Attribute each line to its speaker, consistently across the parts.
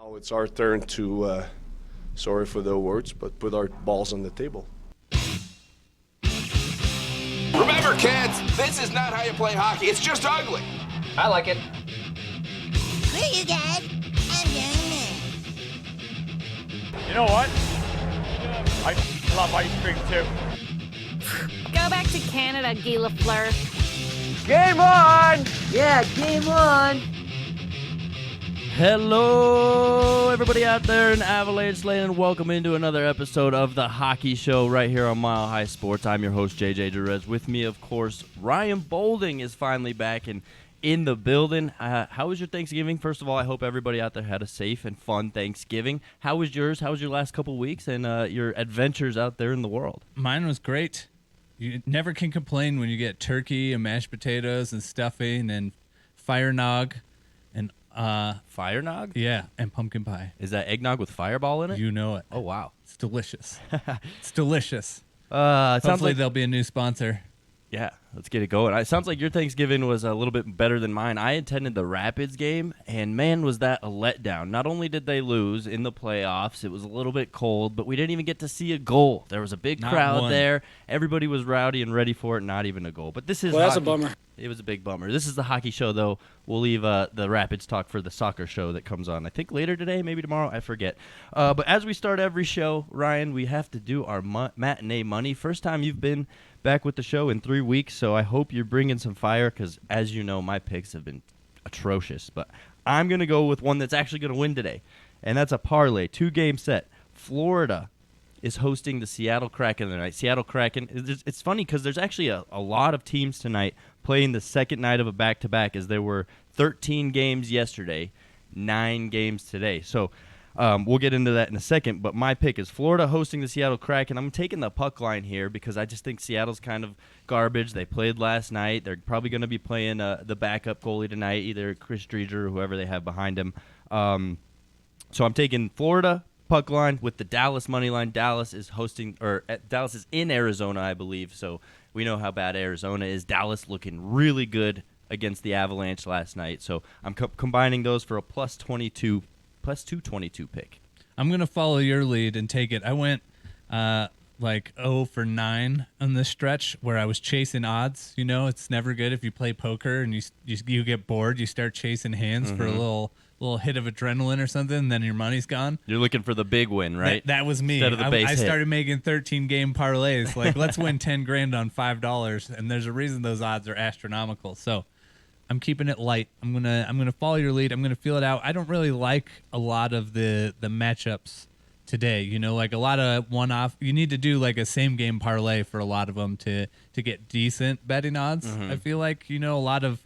Speaker 1: Now it's our turn to, sorry for the words, but put our balls on the table.
Speaker 2: Remember, kids, this is not how you play hockey. It's just ugly.
Speaker 3: I like it.
Speaker 4: Screw you guys. I'm doing this.
Speaker 5: You know what? I love ice cream too.
Speaker 6: Go back to Canada, Guy Lafleur.
Speaker 5: Game on!
Speaker 3: Yeah, game on.
Speaker 7: Hello, everybody out there in Avalanche land, and welcome into another episode of the Hockey Show right here on Mile High Sports. I'm your host, JJ Jerez. With me, of course, Ryan Bolding is finally back and in the building. How was your Thanksgiving? First of all, I hope everybody out there had a safe and fun Thanksgiving. How was yours? How was your last couple weeks and your adventures out there in the world?
Speaker 8: Mine was great. You never can complain when you get turkey and mashed potatoes and stuffing and fire nog and
Speaker 7: Fire nog?
Speaker 8: yeah, and pumpkin pie.
Speaker 7: Is that eggnog with Fireball in it?
Speaker 8: You know it.
Speaker 7: Oh, wow.
Speaker 8: It's delicious. It's delicious.
Speaker 7: It sounds
Speaker 8: Hopefully
Speaker 7: like
Speaker 8: there'll be a new sponsor.
Speaker 7: Yeah, let's get it going. It sounds like your Thanksgiving was a little bit better than mine. I attended the Rapids game, and man, was that a letdown. Not only did they lose in the playoffs, it was a little bit cold, but we didn't even get to see a goal. There was a big crowd there. Everybody was rowdy and ready for it, not even a goal. But this is
Speaker 9: that's a bummer.
Speaker 7: It was a big bummer. This is the hockey show, though. We'll leave the Rapids talk for the soccer show that comes on, I think, later today, maybe tomorrow. I forget. But as we start every show, Ryan, we have to do our matinee money. First time you've been back with the show in 3 weeks, so I hope you're bringing some fire because, as you know, my picks have been atrocious. But I'm going to go with one that's actually going to win today, and that's a parlay, 2-game set. Florida is hosting the Seattle Kraken tonight. Seattle Kraken, it's funny because there's actually a lot of teams tonight playing the second night of a back-to-back, as there were 13 games yesterday, 9 games today. So we'll get into that in a second, but my pick is Florida hosting the Seattle Kraken. I'm taking the puck line here because I just think Seattle's kind of garbage. They played last night. They're probably going to be playing the backup goalie tonight, either Chris Driedger or whoever they have behind him. So I'm taking Florida puck line with the Dallas money line. Dallas is Dallas is in Arizona, I believe, so we know how bad Arizona is. Dallas looking really good against the Avalanche last night, so I'm combining those for a plus 222 pick.
Speaker 8: I'm going to follow your lead and take it. I went like 0 for 9 on this stretch where I was chasing odds. You know, it's never good if you play poker and you get bored. You start chasing hands for a little hit of adrenaline or something, and then your money's gone.
Speaker 7: You're looking for the big win, right?
Speaker 8: That was me.
Speaker 7: Instead of the base
Speaker 8: I
Speaker 7: hit.
Speaker 8: started making 13-game parlays. Like, let's win 10 grand on $5, and there's a reason those odds are astronomical. So I'm keeping it light. I'm gonna follow your lead. I'm gonna feel it out. I don't really like a lot of the matchups today. You know, like a lot of one-off. You need to do like a same-game parlay for a lot of them to get decent betting odds. I feel like, you know, a lot of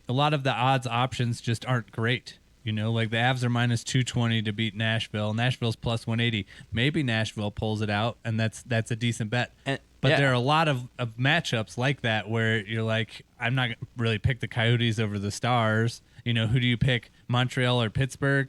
Speaker 8: the odds options just aren't great. You know, like the Avs are minus 220 to beat Nashville. Nashville's plus 180. Maybe Nashville pulls it out, and that's a decent bet. But there are a lot of matchups like that where you're like, I'm not going to really pick the Coyotes over the Stars. You know, who do you pick, Montreal or Pittsburgh?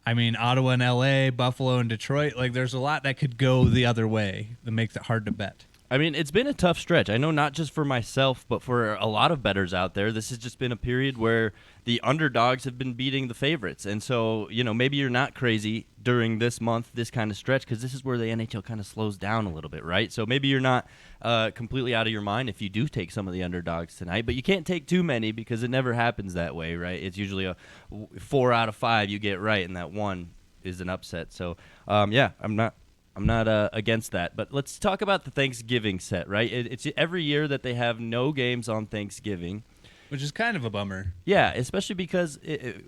Speaker 8: I mean, Ottawa and L.A., Buffalo and Detroit. Like, there's a lot that could go the other way that makes it hard to bet.
Speaker 7: I mean, it's been a tough stretch. I know not just for myself, but for a lot of bettors out there. This has just been a period where the underdogs have been beating the favorites. And so, you know, maybe you're not crazy during this month, this kind of stretch, because this is where the NHL kind of slows down a little bit, right? So maybe you're not completely out of your mind if you do take some of the underdogs tonight, but you can't take too many because it never happens that way, right? It's usually a 4 out of 5 you get right, and that one is an upset. So, yeah, I'm not against that, but let's talk about the Thanksgiving set, right? It's every year that they have no games on Thanksgiving.
Speaker 8: Which is kind of a bummer.
Speaker 7: Yeah, especially because,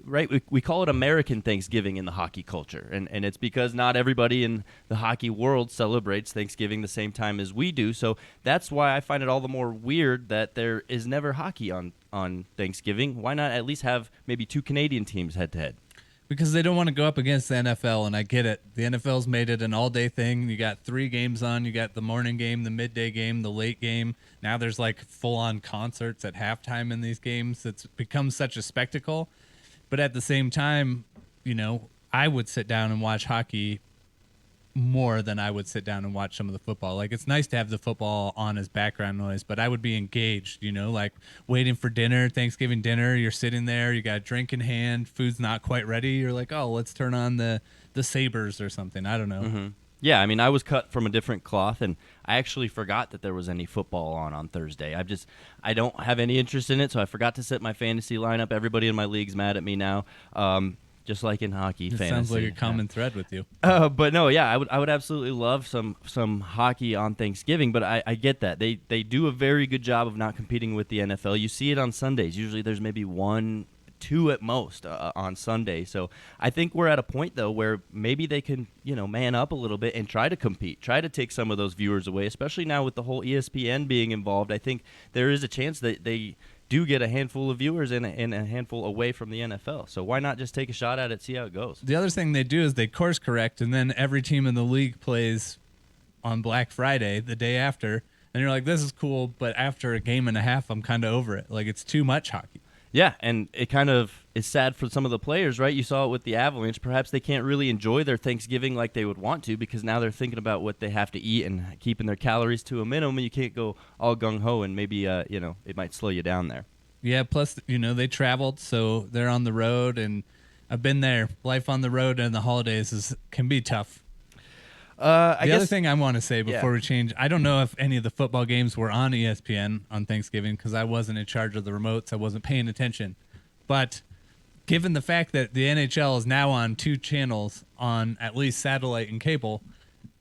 Speaker 7: right, we call it American Thanksgiving in the hockey culture, and it's because not everybody in the hockey world celebrates Thanksgiving the same time as we do, so that's why I find it all the more weird that there is never hockey on Thanksgiving. Why not at least have maybe 2 Canadian teams head-to-head?
Speaker 8: Because they don't want to go up against the NFL, and I get it. The NFL's made it an all-day thing. You got 3 games on. You got the morning game, the midday game, the late game. Now there's like full-on concerts at halftime in these games. It's become such a spectacle. But at the same time, you know, I would sit down and watch hockey more than I would sit down and watch some of the football. Like, it's nice to have the football on as background noise, but I would be engaged, like waiting for dinner, Thanksgiving dinner. You're sitting there, you got a drink in hand, food's not quite ready. You're like, oh, let's turn on the Sabres or something. I don't know.
Speaker 7: Mm-hmm. Yeah, I mean, I was cut from a different cloth, and I actually forgot that there was any football on Thursday. I don't have any interest in it, so I forgot to set my fantasy lineup. Everybody in my league's mad at me now. Just like in hockey,
Speaker 8: It
Speaker 7: fantasy.
Speaker 8: sounds like a common thread with you.
Speaker 7: But no, yeah, I would absolutely love some hockey on Thanksgiving, but I get that. They do a very good job of not competing with the NFL. You see it on Sundays. Usually there's maybe 1, 2 at most on Sunday. So I think we're at a point, though, where maybe they can, man up a little bit and try to compete, try to take some of those viewers away, especially now with the whole ESPN being involved. I think there is a chance that they do get a handful of viewers and a handful away from the NFL. So why not just take a shot at it, see how it goes?
Speaker 8: The other thing they do is they course correct, and then every team in the league plays on Black Friday the day after, and you're like, this is cool, but after a game and a half, I'm kind of over it. Like, it's too much hockey.
Speaker 7: Yeah, and it kind of is sad for some of the players, right? You saw it with the Avalanche. Perhaps they can't really enjoy their Thanksgiving like they would want to because now they're thinking about what they have to eat and keeping their calories to a minimum. You can't go all gung-ho, and maybe, it might slow you down there.
Speaker 8: Yeah, plus, they traveled, so they're on the road, and I've been there. Life on the road and the holidays can be tough.
Speaker 7: The
Speaker 8: other thing I want to say before we change, I don't know if any of the football games were on ESPN on Thanksgiving because I wasn't in charge of the remotes. I wasn't paying attention. But given the fact that the NHL is now on 2 channels on at least satellite and cable,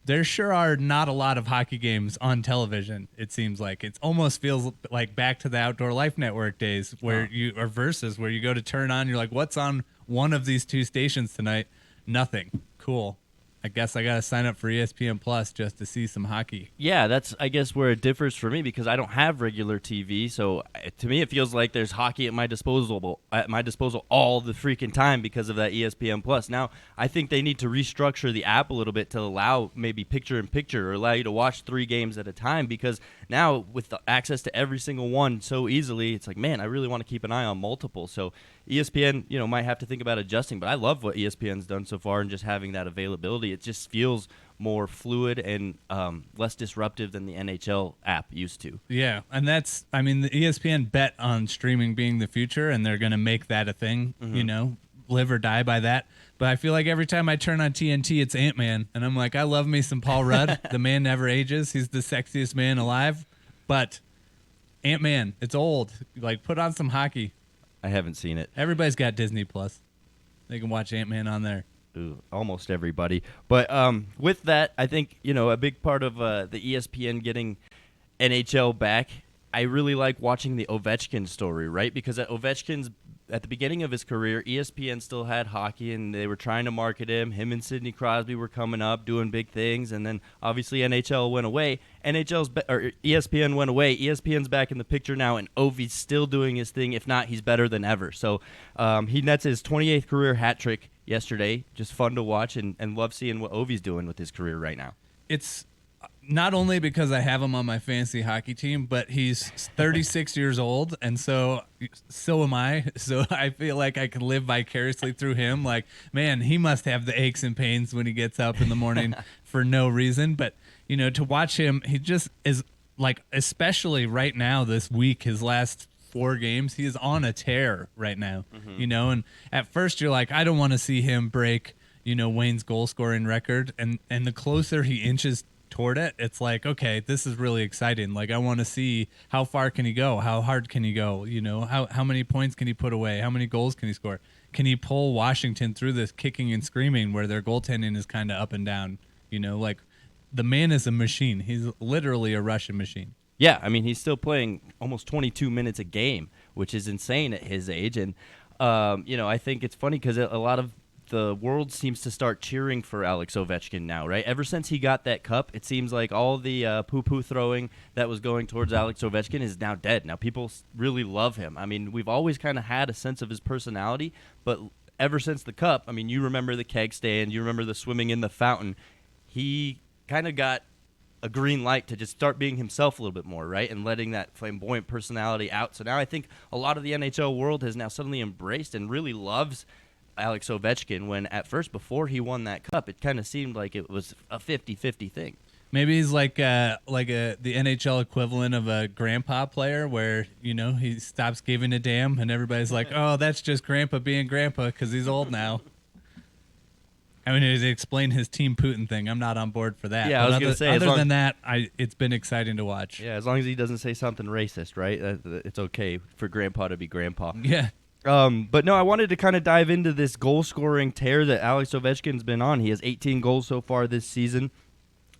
Speaker 8: there sure are not a lot of hockey games on television, it seems like. It almost feels like back to the Outdoor Life Network days where you go to turn on, you're like, what's on one of these 2 stations tonight? Nothing. Cool. I guess I got to sign up for ESPN Plus just to see some hockey.
Speaker 7: Yeah, that's, I guess, where it differs for me because I don't have regular TV. So to me, it feels like there's hockey at my disposal all the freaking time because of that ESPN Plus. Now, I think they need to restructure the app a little bit to allow maybe picture-in-picture or allow you to watch 3 games at a time because now with the access to every single one so easily, it's like, man, I really want to keep an eye on multiple. So ESPN, might have to think about adjusting, but I love what ESPN's done so far and just having that availability. It just feels more fluid and less disruptive than the NHL app used to.
Speaker 8: Yeah, and the ESPN bet on streaming being the future, and they're going to make that a thing, live or die by that. But I feel like every time I turn on TNT, it's Ant-Man, and I'm like, I love me some Paul Rudd. The man never ages. He's the sexiest man alive. But Ant-Man, it's old. Like, put on some hockey.
Speaker 7: I haven't seen it.
Speaker 8: Everybody's got Disney Plus. They can watch Ant-Man on there.
Speaker 7: Ooh, almost everybody. But with that, I think, a big part of the ESPN getting NHL back, I really like watching the Ovechkin story, right? Because at the beginning of his career, ESPN still had hockey, and they were trying to market him. Him and Sidney Crosby were coming up, doing big things, and then obviously NHL went away. ESPN went away. ESPN's back in the picture now, and Ovi's still doing his thing. If not, he's better than ever. So he nets his 28th career hat trick yesterday. Just fun to watch, and love seeing what Ovi's doing with his career right now.
Speaker 8: It's not only because I have him on my fantasy hockey team, but he's 36 years old, and so am I. So I feel like I can live vicariously through him. Like, man, he must have the aches and pains when he gets up in the morning for no reason. But, to watch him, he just is like, especially right now this week, his last 4 games, he is on a tear right now, and at first you're like, I don't want to see him break, Wayne's goal scoring record. And the closer he inches toward it, it's like, okay, this is really exciting. Like, I want to see how far can he go? How hard can he go? How many points can he put away? How many goals can he score? Can he pull Washington through this kicking and screaming where their goaltending is kind of up and down? Like, the man is a machine. He's literally a Russian machine.
Speaker 7: Yeah, I mean, he's still playing almost 22 minutes a game, which is insane at his age. And, I think it's funny because a lot of the world seems to start cheering for Alex Ovechkin now, right? Ever since he got that cup, it seems like all the poo-poo throwing that was going towards Alex Ovechkin is now dead. Now people really love him. I mean, we've always kind of had a sense of his personality, but ever since the cup, I mean, you remember the keg stand, you remember the swimming in the fountain, he kind of got a green light to just start being himself a little bit more, right? And letting that flamboyant personality out. So now I think a lot of the NHL world has now suddenly embraced and really loves Alex Ovechkin when at first, before he won that cup, it kind of seemed like it was a 50-50 thing.
Speaker 8: Maybe he's like the NHL equivalent of a grandpa player where, he stops giving a damn and everybody's like, oh, that's just grandpa being grandpa because he's old now. I mean, to explain his Team Putin thing, I'm not on board for that.
Speaker 7: Yeah,
Speaker 8: but
Speaker 7: I was going to say.
Speaker 8: Other than that, it's been exciting to watch.
Speaker 7: Yeah, as long as he doesn't say something racist, right? It's okay for grandpa to be grandpa.
Speaker 8: Yeah.
Speaker 7: But no, I wanted to kind of dive into this goal-scoring tear that Alex Ovechkin's been on. He has 18 goals so far this season.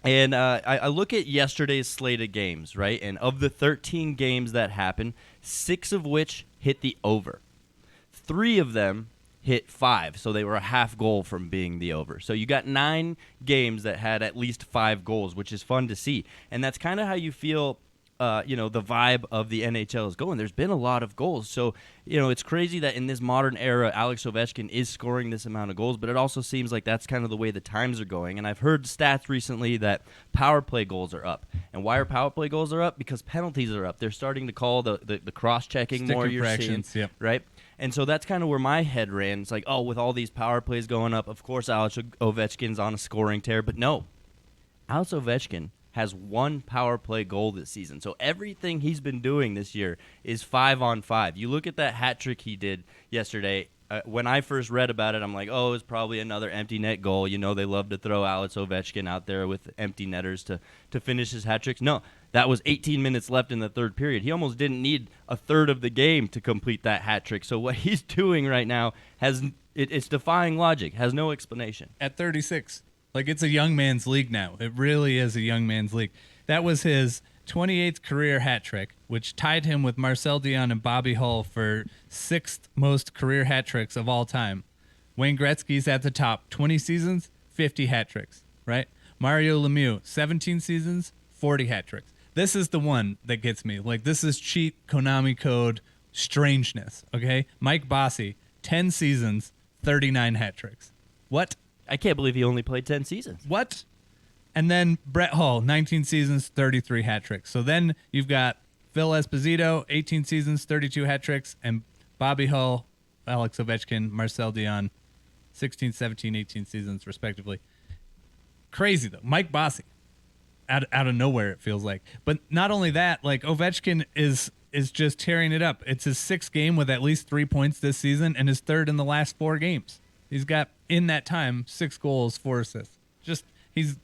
Speaker 7: And I look at yesterday's slate of games, right? And of the 13 games that happened, 6 of which hit the over. 3 of them hit 5, so they were a half goal from being the over. So you got 9 games that had at least 5 goals, which is fun to see. And that's kind of how you feel, the vibe of the NHL is going. There's been a lot of goals. So, it's crazy that in this modern era, Alex Ovechkin is scoring this amount of goals, but it also seems like that's kind of the way the times are going. And I've heard stats recently that power play goals are up. And why are power play goals are up? Because penalties are up. They're starting to call the cross-checking more, you're seeing,
Speaker 8: yep.
Speaker 7: right? And so that's kind of where my head ran. It's like, oh, with all these power plays going up, of course Alex Ovechkin's on a scoring tear. But no, Alex Ovechkin has 1 power play goal this season. So everything he's been doing this year is 5-on-5. You look at that hat trick he did yesterday. When I first read about it, I'm like, oh, it's probably another empty net goal. They love to throw Alex Ovechkin out there with empty netters to finish his hat tricks. No, that was 18 minutes left in the third period. He almost didn't need a third of the game to complete that hat trick. So what he's doing right now it's defying logic, has no explanation.
Speaker 8: At 36. Like, it's a young man's league now. It really is a young man's league. That was his 28th career hat trick, which tied him with Marcel Dionne and Bobby Hull for 6th most career hat tricks of all time. Wayne Gretzky's at the top. 20 seasons, 50 hat tricks, right? Mario Lemieux, 17 seasons, 40 hat tricks. This is the one that gets me. Like, this is cheat Konami code strangeness, okay? Mike Bossy, 10 seasons, 39 hat tricks. What?
Speaker 7: I can't believe he only played 10 seasons.
Speaker 8: What? And then Brett Hull, 19 seasons, 33 hat tricks. So then you've got Phil Esposito, 18 seasons, 32 hat tricks, and Bobby Hull, Alex Ovechkin, Marcel Dionne, 16, 17, 18 seasons, respectively. Crazy, though. Mike Bossy, out of nowhere, it feels like. But not only that, like, Ovechkin is just tearing it up. It's his 6th game with at least 3 points this season and his 3rd in the last 4 games. He's got, in that time, 6 goals, 4 assists. Just he's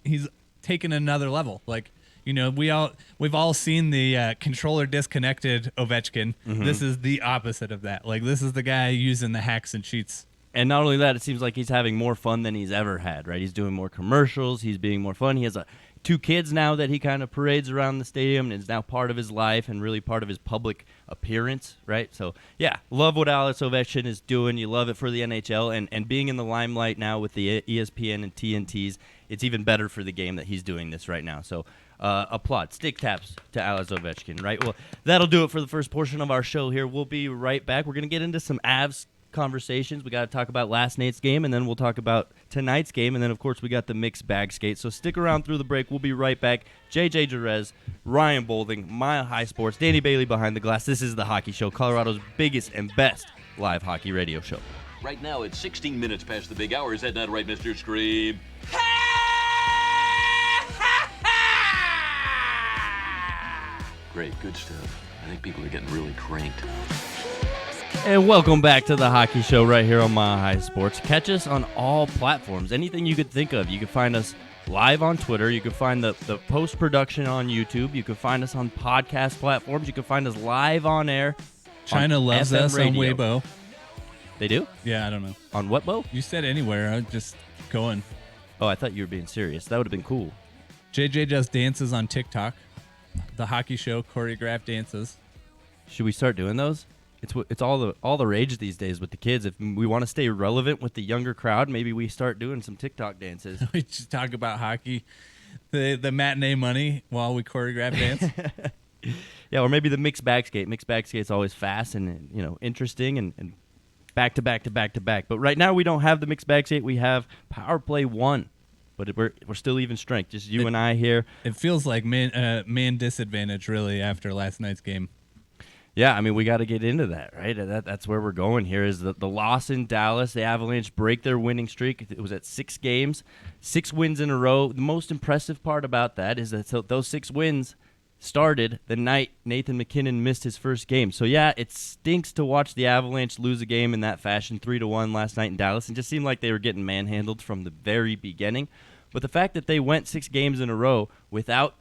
Speaker 8: taken another level. Like, we've all seen the controller disconnected Ovechkin. Mm-hmm. This is the opposite of that. Like, this is the guy using the hacks and cheats.
Speaker 7: And not only that, it seems like he's having more fun than he's ever had, right? He's doing more commercials. He's being more fun. He has 2 kids now that he kind of parades around the stadium and is now part of his life and really part of his public appearance, right? So, yeah, love what Alex Ovechkin is doing. You love it for the NHL. And being in the limelight now with the ESPN and TNTs, it's even better for the game that he's doing this right now. So, applaud. Stick taps to Alex Ovechkin, right? Well, that'll do it for the first portion of our show here. We'll be right back. We're going to get into some Avs conversations. We got to talk about last night's game, and then we'll talk about tonight's game, and then of course we got the mixed bag skate. So stick around through the break. We'll be right back. JJ Jerez, Ryan Bolding, Mile High Sports, Danny Bailey behind the glass. This is the Hockey Show, Colorado's biggest and best live hockey radio show.
Speaker 9: Right now it's 16 minutes past the big hour. Is that not right, Mr. Scream? Great, good stuff. I think people are getting really cranked.
Speaker 7: And welcome back to the Hockey Show right here on Mile High Sports. Catch us on all platforms, anything you could think of. You can find us live on Twitter. You can find the post-production on YouTube. You can find us on podcast platforms. You can find us live on air.
Speaker 8: China loves
Speaker 7: FM
Speaker 8: us
Speaker 7: radio.
Speaker 8: on Weibo.
Speaker 7: They do?
Speaker 8: Yeah, I don't know.
Speaker 7: On what, Bo?
Speaker 8: You said anywhere. I'm just going.
Speaker 7: Oh, I thought you were being serious. That would have been cool.
Speaker 8: JJ just dances on TikTok. The Hockey Show choreographed dances.
Speaker 7: Should we start doing those? It's all the rage these days with the kids. If we want to stay relevant with the younger crowd, maybe we start doing some TikTok dances.
Speaker 8: We just talk about hockey, the matinee money while we choreograph dance.
Speaker 7: Yeah, or maybe the mixed bag skate. Mixed bag skate's always fast and interesting and back to back to back to back. But right now we don't have the mixed bag skate. We have Power Play 1. But we're still even strength. Just you and I here.
Speaker 8: It feels like man disadvantage really after last night's game.
Speaker 7: Yeah, I mean, we got to get into that, right? That's where we're going here is the loss in Dallas. The Avalanche break their winning streak. It was at 6 games, 6 wins in a row. The most impressive part about that is that those 6 wins started the night Nathan MacKinnon missed his first game. So, yeah, it stinks to watch the Avalanche lose a game in that fashion, 3-1 last night in Dallas. It just seemed like they were getting manhandled from the very beginning. But the fact that they went 6 games in a row without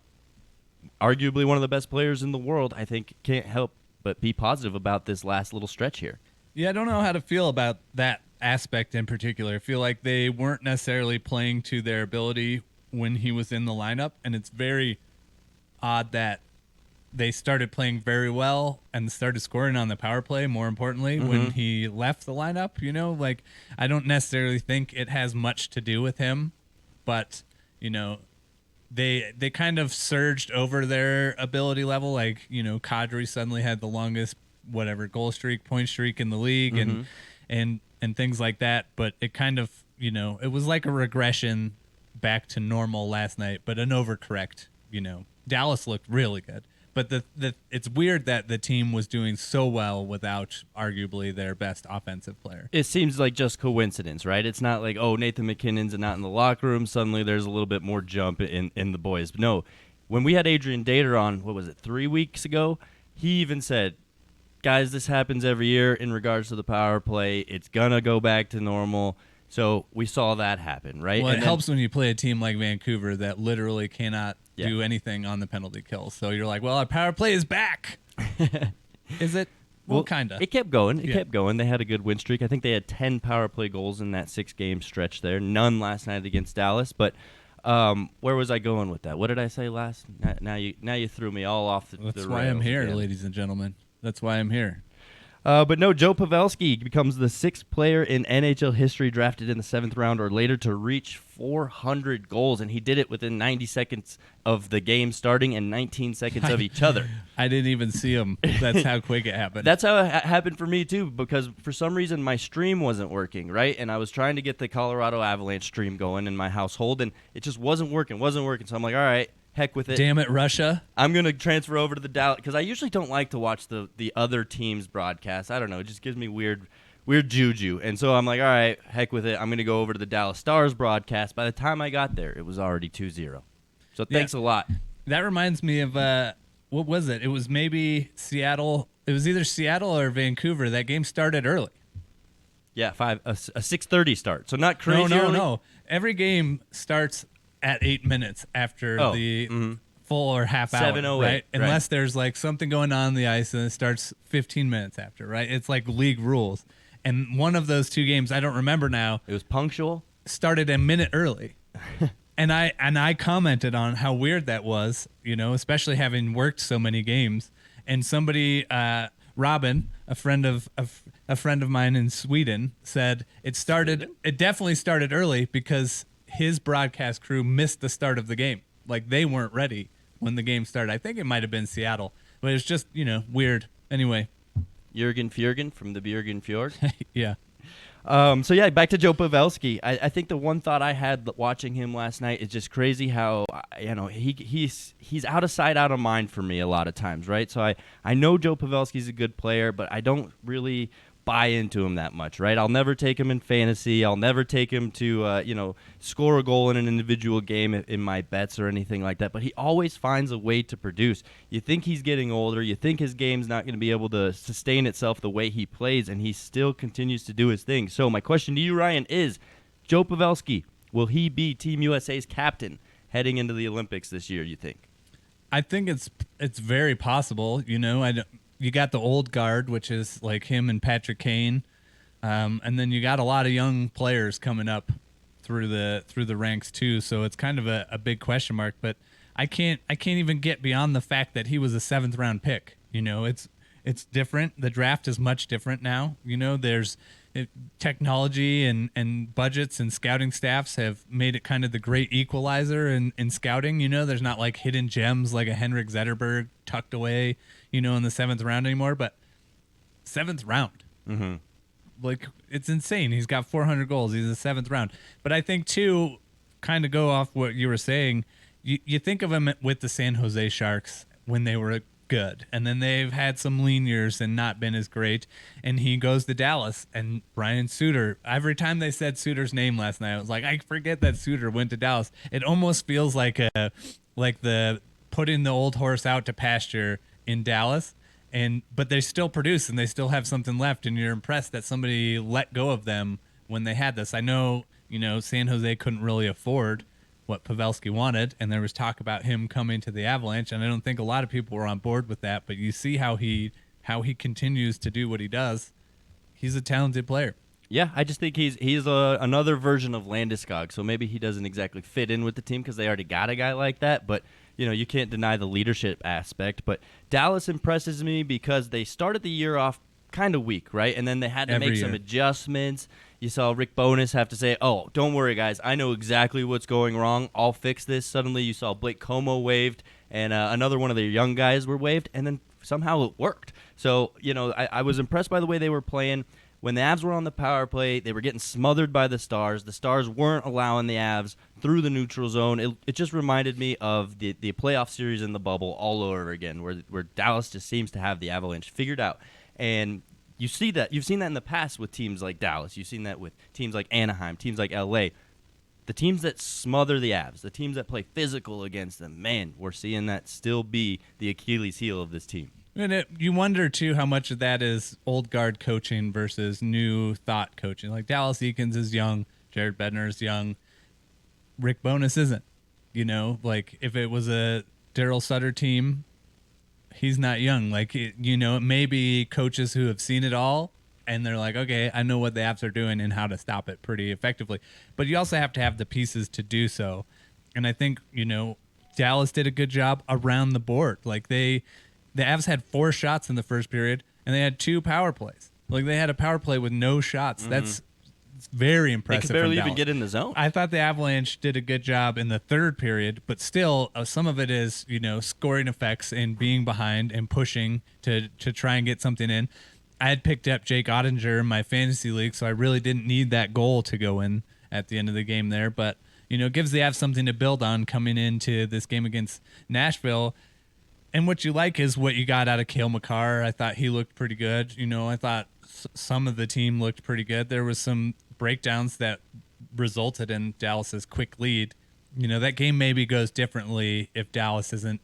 Speaker 7: arguably one of the best players in the world, I think can't help but be positive about this last little stretch here.
Speaker 8: Yeah, I don't know how to feel about that aspect in particular. I feel like they weren't necessarily playing to their ability when he was in the lineup, and it's very odd that they started playing very well and started scoring on the power play, more importantly, when he left the lineup. You know, like, I don't necessarily think it has much to do with him, but, you know, they kind of surged over their ability level. Like, you know, Kadri suddenly had the longest goal streak, point streak in the league, and things like that. But it kind of, you know, it was like a regression back to normal last night, but an overcorrect. You know, Dallas looked really good, but it's weird that the team was doing so well without arguably their best offensive player.
Speaker 7: It seems like just coincidence, right? It's not like, oh, Nathan MacKinnon's not in the locker room. Suddenly there's a little bit more jump in the boys. But no, when we had Adrian Dater on, 3 weeks ago, he even said, guys, this happens every year in regards to the power play. It's going to go back to normal. So we saw that happen, right?
Speaker 8: Well,
Speaker 7: and
Speaker 8: it helps when you play a team like Vancouver that literally cannot do anything on the penalty kill. So you're like, well, our power play is back. Is it? Well, kind of.
Speaker 7: It kept going. It kept going. They had a good win streak. I think they had 10 power play goals in that 6-game stretch there. None last night against Dallas. But where was I going with that? What did I say last? Now you threw me all off the
Speaker 8: That's
Speaker 7: rails
Speaker 8: why I'm here,
Speaker 7: again.
Speaker 8: ladies and gentlemen. That's why I'm here.
Speaker 7: But no, Joe Pavelski becomes the 6th player in NHL history drafted in the 7th round or later to reach 400 goals, and he did it within 90 seconds of the game starting and 19 seconds of each other.
Speaker 8: I didn't even see him. That's how quick it happened.
Speaker 7: That's how it happened for me, too, because for some reason my stream wasn't working, right? And I was trying to get the Colorado Avalanche stream going in my household, and it just wasn't working. So I'm like, all right. Heck with it.
Speaker 8: Damn it, Russia.
Speaker 7: I'm going to transfer over to the Dallas because I usually don't like to watch the other team's broadcast. I don't know. It just gives me weird juju. And so I'm like, all right, heck with it. I'm going to go over to the Dallas Stars broadcast. By the time I got there, it was already 2-0. So thanks a lot.
Speaker 8: That reminds me of, what was it? It was maybe Seattle. It was either Seattle or Vancouver. That game started early.
Speaker 7: Yeah, a 6:30 start. So not crazy early.
Speaker 8: No. Every game starts at 8 minutes after the full or half hour,
Speaker 7: 7:08,
Speaker 8: right? Unless there's like something going on the ice and it starts 15 minutes after, right? It's like league rules. And one of those 2 games, I don't remember now.
Speaker 7: It was punctual.
Speaker 8: Started a minute early. and I commented on how weird that was, you know, especially having worked so many games. And somebody, Robin, a friend of mine in Sweden, said it definitely started early because his broadcast crew missed the start of the game. Like, they weren't ready when the game started. I think it might have been Seattle, but it's just, you know, weird. Anyway.
Speaker 7: Jürgen Fjörgen from the Björgen Fjord.
Speaker 8: Yeah.
Speaker 7: So, yeah, back to Joe Pavelski. I think the one thought I had watching him last night is just crazy how, you know, he's out of sight, out of mind for me a lot of times, right? So I know Joe Pavelski's a good player, but I don't really buy into him that much, right? I'll never take him in fantasy. I'll never take him to, score a goal in an individual game in my bets or anything like that. But he always finds a way to produce. You think he's getting older. You think his game's not going to be able to sustain itself the way he plays, and he still continues to do his thing. So my question to you, Ryan, is Joe Pavelski, will he be Team USA's captain heading into the Olympics this year, you think?
Speaker 8: I think it's very possible. You know, you got the old guard, which is like him and Patrick Kane, and then you got a lot of young players coming up through the ranks too. So it's kind of a big question mark. But I can't even get beyond the fact that he was a 7th round pick. You know, it's different. The draft is much different now. You know, there's technology and budgets and scouting staffs have made it kind of the great equalizer in scouting. You know, there's not like hidden gems like a Henrik Zetterberg tucked away, you know, in the 7th round anymore, but 7th round.
Speaker 7: Mm-hmm.
Speaker 8: Like, it's insane. He's got 400 goals. He's a 7th round. But I think, too, kind of go off what you were saying, you think of him with the San Jose Sharks when they were good, and then they've had some lean years and not been as great, and he goes to Dallas, and Brian Suter, every time they said Suter's name last night, I was like, I forget that Suter went to Dallas. It almost feels like the putting the old horse out to pasture in Dallas, but they still produce and they still have something left, and you're impressed that somebody let go of them when they had this. I know, San Jose couldn't really afford what Pavelski wanted, and there was talk about him coming to the Avalanche, and I don't think a lot of people were on board with that, but you see how he continues to do what he does. He's a talented player.
Speaker 7: Yeah, I just think he's another version of Landeskog, so maybe he doesn't exactly fit in with the team because they already got a guy like that, but you can't deny the leadership aspect. But Dallas impresses me because they started the year off kind of weak, right? And then they had to make some adjustments. You saw Rick Bowness have to say, oh, don't worry, guys. I know exactly what's going wrong. I'll fix this. Suddenly you saw Blake Como waived, and another one of their young guys were waived, and then somehow it worked. So, I was impressed by the way they were playing. When the Avs were on the power play, they were getting smothered by the Stars. The Stars weren't allowing the Avs through the neutral zone. It just reminded me of the playoff series in the bubble all over again, where Dallas just seems to have the Avalanche figured out. And you see that. You've seen that in the past with teams like Dallas. You've seen that with teams like Anaheim, teams like LA. The teams that smother the Avs, the teams that play physical against them, man, we're seeing that still be the Achilles heel of this team.
Speaker 8: And you wonder, too, how much of that is old guard coaching versus new thought coaching. Like Dallas Eakins is young, Jared Bednar is young, Rick Bowness isn't. Like if it was a Darryl Sutter team, he's not young. Like, it may be coaches who have seen it all, and they're like, okay, I know what the Avs are doing and how to stop it pretty effectively. But you also have to have the pieces to do so. And I think, Dallas did a good job around the board. Like the Avs had 4 shots in the first period, and they had 2 power plays. Like they had a power play with no shots. Mm-hmm. That's very impressive.
Speaker 7: They could barely
Speaker 8: from
Speaker 7: even get in the zone.
Speaker 8: I thought the Avalanche did a good job in the third period, but still, some of it is scoring effects and being behind and pushing to try and get something in. I had picked up Jake Ottinger in my fantasy league, so I really didn't need that goal to go in at the end of the game there. But it gives the Avs something to build on coming into this game against Nashville. And what you like is what you got out of Cale Makar. I thought he looked pretty good. I thought some of the team looked pretty good. There was some breakdowns that resulted in Dallas's quick lead. That game maybe goes differently if Dallas isn't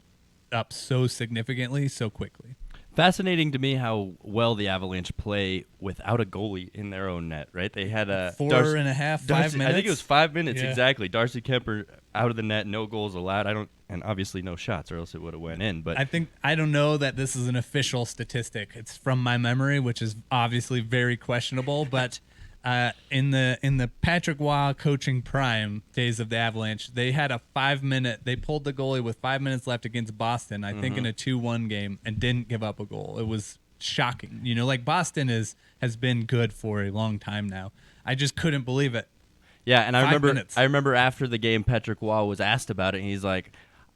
Speaker 8: up so significantly so quickly.
Speaker 7: Fascinating to me how well the Avalanche play without a goalie in their own net, right? They had a
Speaker 8: 5 minutes.
Speaker 7: I think it was 5 minutes,
Speaker 8: yeah.
Speaker 7: Exactly. Darcy Kemper out of the net, no goals allowed. And obviously no shots, or else it would have went in. But
Speaker 8: I don't know that this is an official statistic. It's from my memory, which is obviously very questionable. But in the Patrick Waugh coaching prime days of the Avalanche, they had a 5-minute. They pulled the goalie with 5 minutes left against Boston. I think in a 2-1 game, and didn't give up a goal. It was shocking. Like Boston has been good for a long time now. I just couldn't believe it.
Speaker 7: Yeah, and
Speaker 8: 5 minutes.
Speaker 7: I remember after the game, Patrick Waugh was asked about it, and he's like,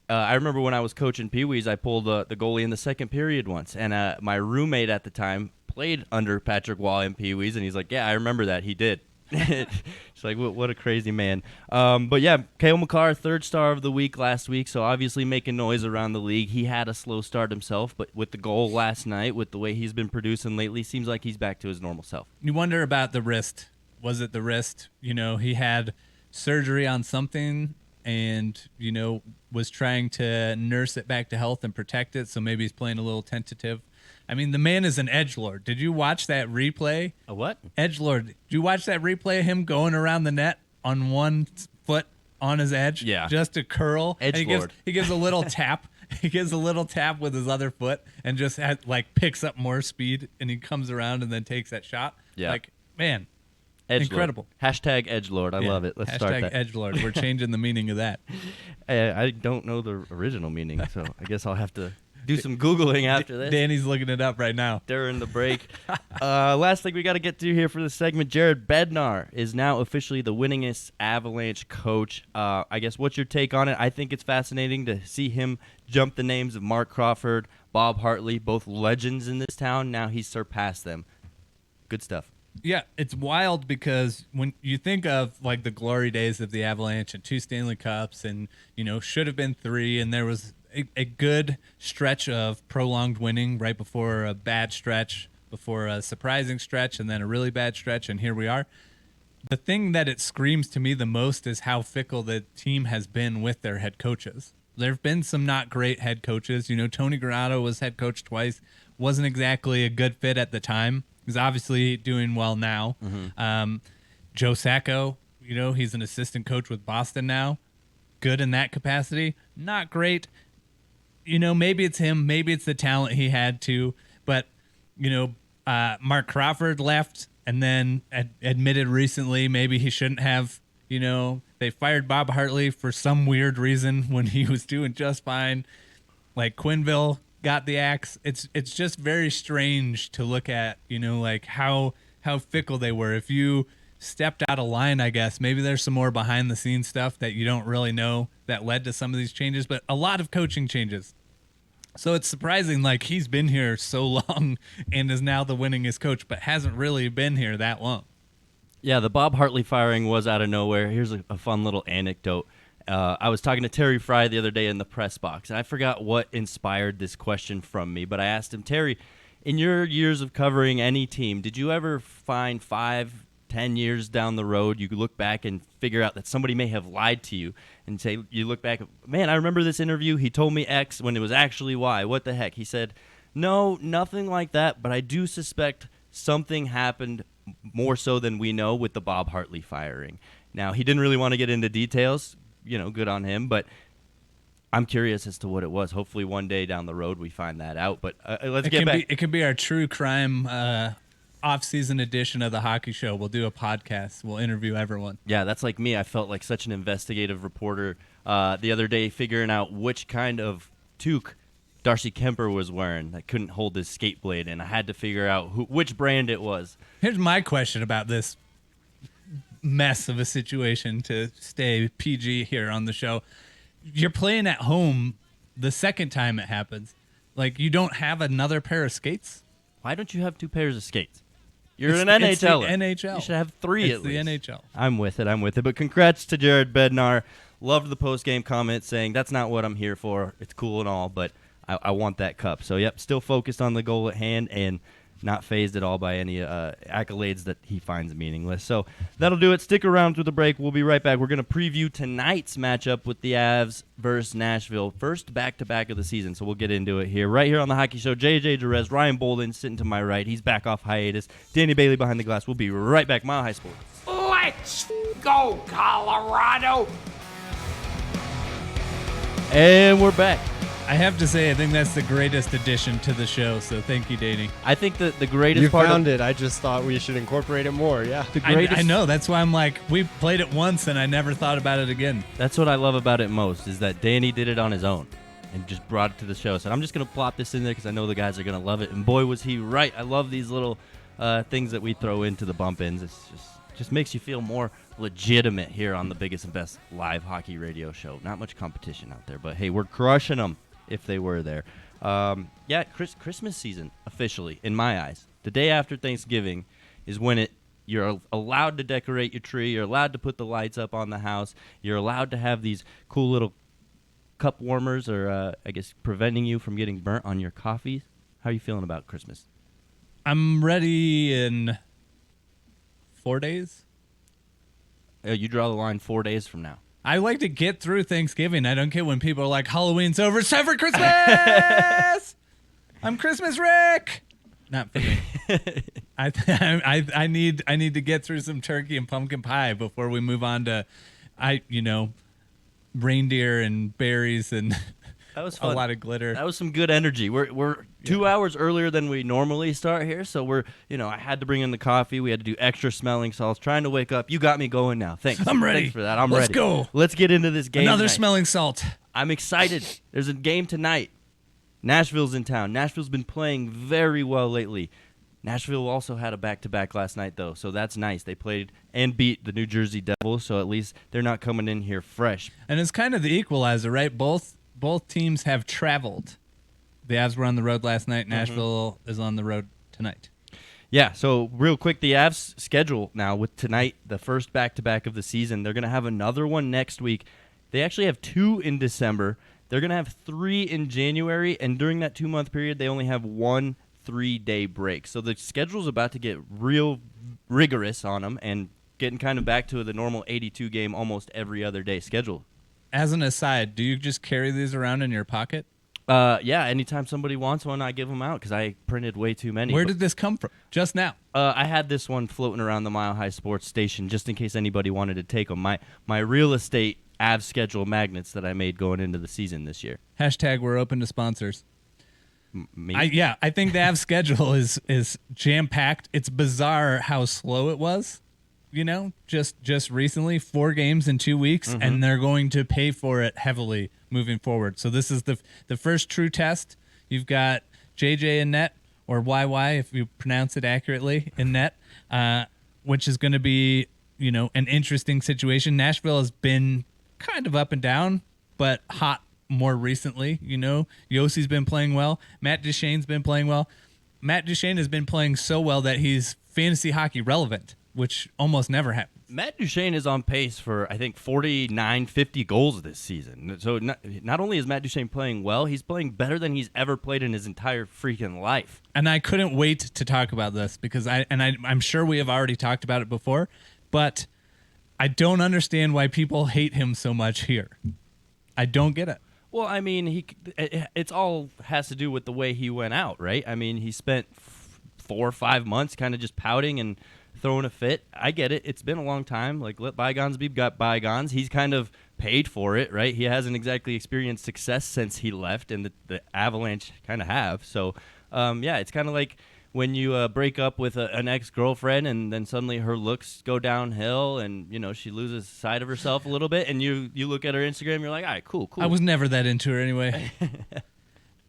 Speaker 7: I remember when I was coaching Pee Wees, I pulled the goalie in the second period once, and my roommate at the time played under Patrick Waugh in Pee Wees, and he's like, yeah, I remember that. He did. It's like, what a crazy man. But yeah, Cale Makar, 3rd star of the week last week, so obviously making noise around the league. He had a slow start himself, but with the goal last night, with the way he's been producing lately, seems like he's back to his normal self.
Speaker 8: You wonder about the wrist. Was it the wrist? He had surgery on something and, was trying to nurse it back to health and protect it, so maybe he's playing a little tentative. I mean, the man is an edgelord. Did you watch that replay?
Speaker 7: A what?
Speaker 8: Edgelord. Did you watch that replay of him going around the net on one foot on his edge?
Speaker 7: Yeah.
Speaker 8: Just a curl.
Speaker 7: Edgelord.
Speaker 8: He gives a little tap. He gives a little tap with his other foot and just picks up more speed, and he comes around and then takes that shot.
Speaker 7: Yeah.
Speaker 8: Man.
Speaker 7: Edgelord.
Speaker 8: Incredible.
Speaker 7: Hashtag Edgelord. I love it. Let's start that.
Speaker 8: Edgelord. We're changing the meaning of that.
Speaker 7: I don't know the original meaning, so I guess I'll have to do some Googling after this.
Speaker 8: Danny's looking it up right now.
Speaker 7: During the break. Last thing we got to get to here for this segment, Jared Bednar is now officially the winningest Avalanche coach. I guess what's your take on it? I think it's fascinating to see him jump the names of Mark Crawford, Bob Hartley, both legends in this town. Now he's surpassed them. Good stuff.
Speaker 8: Yeah, it's wild because when you think of like the glory days of the Avalanche and 2 Stanley Cups and, should have been 3, and there was a good stretch of prolonged winning right before a bad stretch, before a surprising stretch, and then a really bad stretch, and here we are. The thing that it screams to me the most is how fickle the team has been with their head coaches. There have been some not great head coaches. Tony Granato was head coach twice, wasn't exactly a good fit at the time. He's obviously doing well now. Joe Sacco, he's an assistant coach with Boston now. Good in that capacity. Not great. Maybe it's him. Maybe it's the talent he had too. But, Mark Crawford left and then admitted recently maybe he shouldn't have. They fired Bob Hartley for some weird reason when he was doing just fine. Like Quenneville got the axe. It's just very strange to look at, like how fickle they were. If you stepped out of line, I guess maybe there's some more behind the scenes stuff that you don't really know that led to some of these changes, but a lot of coaching changes. So it's surprising, like he's been here so long and is now the winningest coach, but hasn't really been here that long.
Speaker 7: Yeah, the Bob Hartley firing was out of nowhere. Here's a fun little anecdote. I was talking to Terry Fry the other day in the press box, and I forgot what inspired this question from me, but I asked him, Terry, in your years of covering any team, did you ever find 5-10 years down the road you could look back and figure out that somebody may have lied to you and say, you look back, man, I remember this interview, he told me X when it was actually Y, what the heck? He said, no, nothing like that, but I do suspect something happened more so than we know with the Bob Hartley firing. Now, he didn't really want to get into details, good on him, but I'm curious as to what it was. Hopefully one day down the road we find that out, but let's get back.
Speaker 8: It can be our true crime off-season edition of the hockey show. We'll do a podcast. We'll interview everyone.
Speaker 7: Yeah, that's like me. I felt like such an investigative reporter the other day figuring out which kind of toque Darcy Kemper was wearing that couldn't hold his skate blade, and I had to figure out which brand it was.
Speaker 8: Here's my question about this mess of a situation, to stay PG here on the show. You're playing at home the second time it happens. Like, you don't have another pair of skates?
Speaker 7: Why don't you have 2 pairs of skates? You're an NHL.
Speaker 8: It's the NHL.
Speaker 7: You should have 3
Speaker 8: at least. It's the NHL.
Speaker 7: I'm with it. But congrats to Jared Bednar. Loved the post-game comment saying, that's not what I'm here for. It's cool and all, but I want that cup. So, yep, still focused on the goal at hand and not fazed at all by any accolades that he finds meaningless. So that'll do it. Stick around through the break. We'll be right back. We're going to preview tonight's matchup with the Avs versus Nashville. First back-to-back of the season, so we'll get into it here. Right here on The Hockey Show, JJ Jerez, Ryan Bolden sitting to my right. He's back off hiatus. Danny Bailey behind the glass. We'll be right back. Mile High Sports.
Speaker 2: Let's go, Colorado!
Speaker 7: And we're back.
Speaker 8: I have to say, I think that's the greatest addition to the show, so thank you, Danny.
Speaker 7: I think that the greatest
Speaker 10: you
Speaker 7: part
Speaker 10: found it. I just thought we should incorporate it more, yeah.
Speaker 7: The greatest,
Speaker 8: I know. That's why I'm like, we played it once, and I never thought about it again.
Speaker 7: That's what I love about it most, is that Danny did it on his own and just brought it to the show. So I'm just going to plop this in there because I know the guys are going to love it. And boy, was he right. I love these little things that we throw into the bump ins. It's just makes you feel more legitimate here on the biggest and best live hockey radio show. Not much competition out there, but hey, we're crushing them. If they were there. Christmas season, officially, in my eyes. The day after Thanksgiving is when you're allowed to decorate your tree, you're allowed to put the lights up on the house, you're allowed to have these cool little cup warmers or, I guess, preventing you from getting burnt on your coffee. How are you feeling about Christmas?
Speaker 8: I'm ready in 4 days.
Speaker 7: You draw the line 4 days from now.
Speaker 8: I like to get through Thanksgiving. I don't care when people are like, Halloween's over. It's time for Christmas! I'm Christmas Rick! Not for me. I need to get through some turkey and pumpkin pie before we move on to, reindeer and berries and
Speaker 7: that was fun.
Speaker 8: A lot of glitter.
Speaker 7: That was some good energy. We're 2 hours earlier than we normally start here, so I had to bring in the coffee. We had to do extra smelling salts. Trying to wake up. You got me going now. Thanks.
Speaker 8: I'm ready.
Speaker 7: Thanks for that.
Speaker 8: Let's
Speaker 7: ready.
Speaker 8: go.
Speaker 7: Let's get into this game.
Speaker 8: Another
Speaker 7: tonight.
Speaker 8: smelling salt.
Speaker 7: I'm excited. There's a game tonight. Nashville's in town. Nashville's been playing very well lately. Nashville also had a back-to-back last night, though, so that's nice. They played and beat the New Jersey Devils, so at least they're not coming in here fresh.
Speaker 8: And it's kind of the equalizer, right? Both teams have traveled. The Avs were on the road last night. Nashville is on the road tonight.
Speaker 7: Yeah, so real quick, the Avs schedule now with tonight, the first back-to-back of the season. They're going to have another one next week. They actually have 2 in December. They're going to have 3 in January, and during that 2-month period, they only have 1 3-day break. So the schedule's about to get real rigorous on them and getting kind of back to the normal 82-game almost every other day schedule.
Speaker 8: As an aside, do you just carry these around in your pocket?
Speaker 7: Yeah, anytime somebody wants one, I give them out because I printed way too many.
Speaker 8: Where did this come from? Just now?
Speaker 7: I had this one floating around the Mile High Sports Station just in case anybody wanted to take them. My real estate Avs schedule magnets that I made going into the season this year.
Speaker 8: # we're open to sponsors.
Speaker 7: Me?
Speaker 8: I think the Avs schedule is jam-packed. It's bizarre how slow it was. Just recently, 4 games in 2 weeks, and they're going to pay for it heavily moving forward. So this is the first true test. You've got JJ in net, or YY if you pronounce it accurately, in net, which is going to be an interesting situation. Nashville has been kind of up and down, but hot more recently. Yossi's been playing well. Matt Duchene's been playing well. Matt Duchene has been playing so well that he's fantasy hockey relevant, which almost never happens.
Speaker 7: Matt Duchene is on pace for, I think, 49, 50 goals this season. So not only is Matt Duchene playing well, he's playing better than he's ever played in his entire freaking life.
Speaker 8: And I couldn't wait to talk about this because I'm sure we have already talked about it before, but I don't understand why people hate him so much here. I don't get it.
Speaker 7: Well, I mean, it's all has to do with the way he went out, right? I mean, he spent 4 or 5 months kind of just pouting and throwing a fit. I get it. It's been a long time. Like, let bygones be bygones. He's kind of paid for it, right? He hasn't exactly experienced success since he left, and the Avalanche kind of have. So, yeah, it's kind of like when you break up with an ex-girlfriend and then suddenly her looks go downhill and, she loses sight of herself a little bit, and you look at her Instagram, you're like, all right, cool.
Speaker 8: I was never that into her anyway.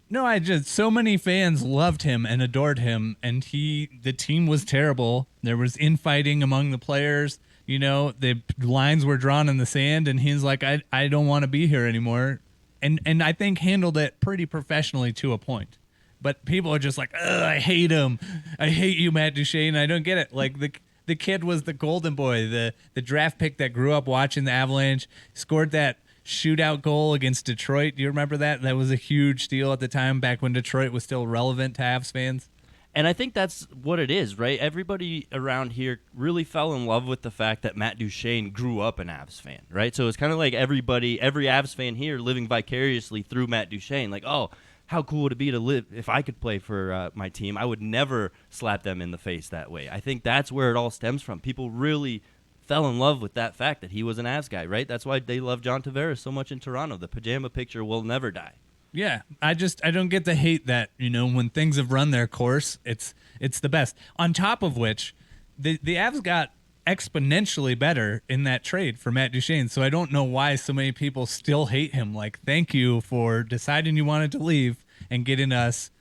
Speaker 8: No, so many fans loved him and adored him, and the team was terrible. There was infighting among the players. The lines were drawn in the sand, and he's like, I don't want to be here anymore. And I think handled it pretty professionally to a point. But people are just like, ugh, I hate him. I hate you, Matt Duchene. I don't get it. Like, the kid was the golden boy, the draft pick that grew up watching the Avalanche, scored that shootout goal against Detroit. Do you remember that? That was a huge deal at the time, back when Detroit was still relevant to Avs fans.
Speaker 7: And I think that's what it is, right? Everybody around here really fell in love with the fact that Matt Duchene grew up an Avs fan, right? So it's kind of like every Avs fan here living vicariously through Matt Duchene. Like, oh, how cool would it be to live if I could play for my team? I would never slap them in the face that way. I think that's where it all stems from. People really fell in love with that fact that he was an Avs guy, right? That's why they love John Tavares so much in Toronto. The pajama picture will never die.
Speaker 8: Yeah, I don't get the hate that, when things have run their course, it's the best. On top of which, the Avs got exponentially better in that trade for Matt Duchene, so I don't know why so many people still hate him. Like, thank you for deciding you wanted to leave and getting us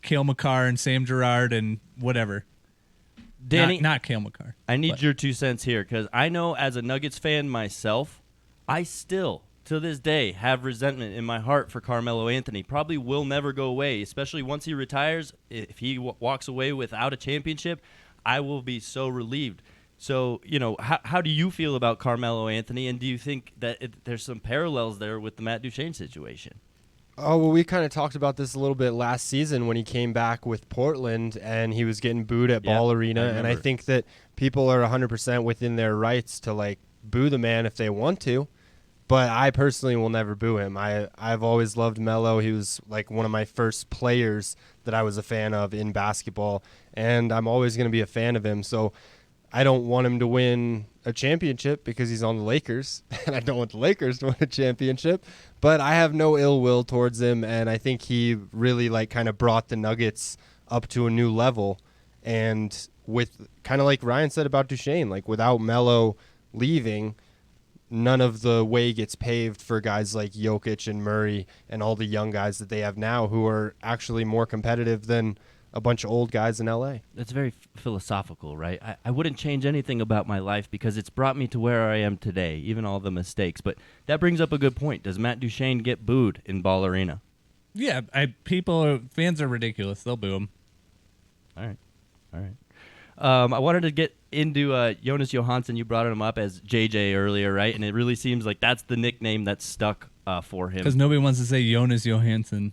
Speaker 8: Cale Makar and Sam Girard and whatever.
Speaker 7: Danny,
Speaker 8: not Cale Makar.
Speaker 7: I need your 2 cents here, because I know as a Nuggets fan myself, I still, to this day, have resentment in my heart for Carmelo Anthony. Probably will never go away, especially once he retires. If he walks away without a championship, I will be so relieved. So, how do you feel about Carmelo Anthony, and do you think that there's some parallels there with the Matt Duchene situation?
Speaker 10: Oh, well, we kind of talked about this a little bit last season when he came back with Portland and he was getting booed at Ball Arena. And I think that people are 100% within their rights to, boo the man if they want to. But I personally will never boo him. I've always loved Melo. He was, one of my first players that I was a fan of in basketball. And I'm always going to be a fan of him. So I don't want him to win a championship because he's on the Lakers, and I don't want the Lakers to win a championship, but I have no ill will towards him, and I think he really kind of brought the Nuggets up to a new level. And with kind of like Ryan said about Duchene, without Melo leaving, none of the way gets paved for guys like Jokic and Murray and all the young guys that they have now who are actually more competitive than a bunch of old guys in LA.
Speaker 7: That's very philosophical, right? I wouldn't change anything about my life because it's brought me to where I am today, even all the mistakes. But that brings up a good point. Does Matt Duchene get booed in Ball Arena?
Speaker 8: Yeah, fans are ridiculous. They'll boo him.
Speaker 7: All right. I wanted to get into Jonas Johansson. You brought him up as JJ earlier, right? And it really seems like that's the nickname that's stuck for him.
Speaker 8: Because nobody wants to say Jonas Johansson.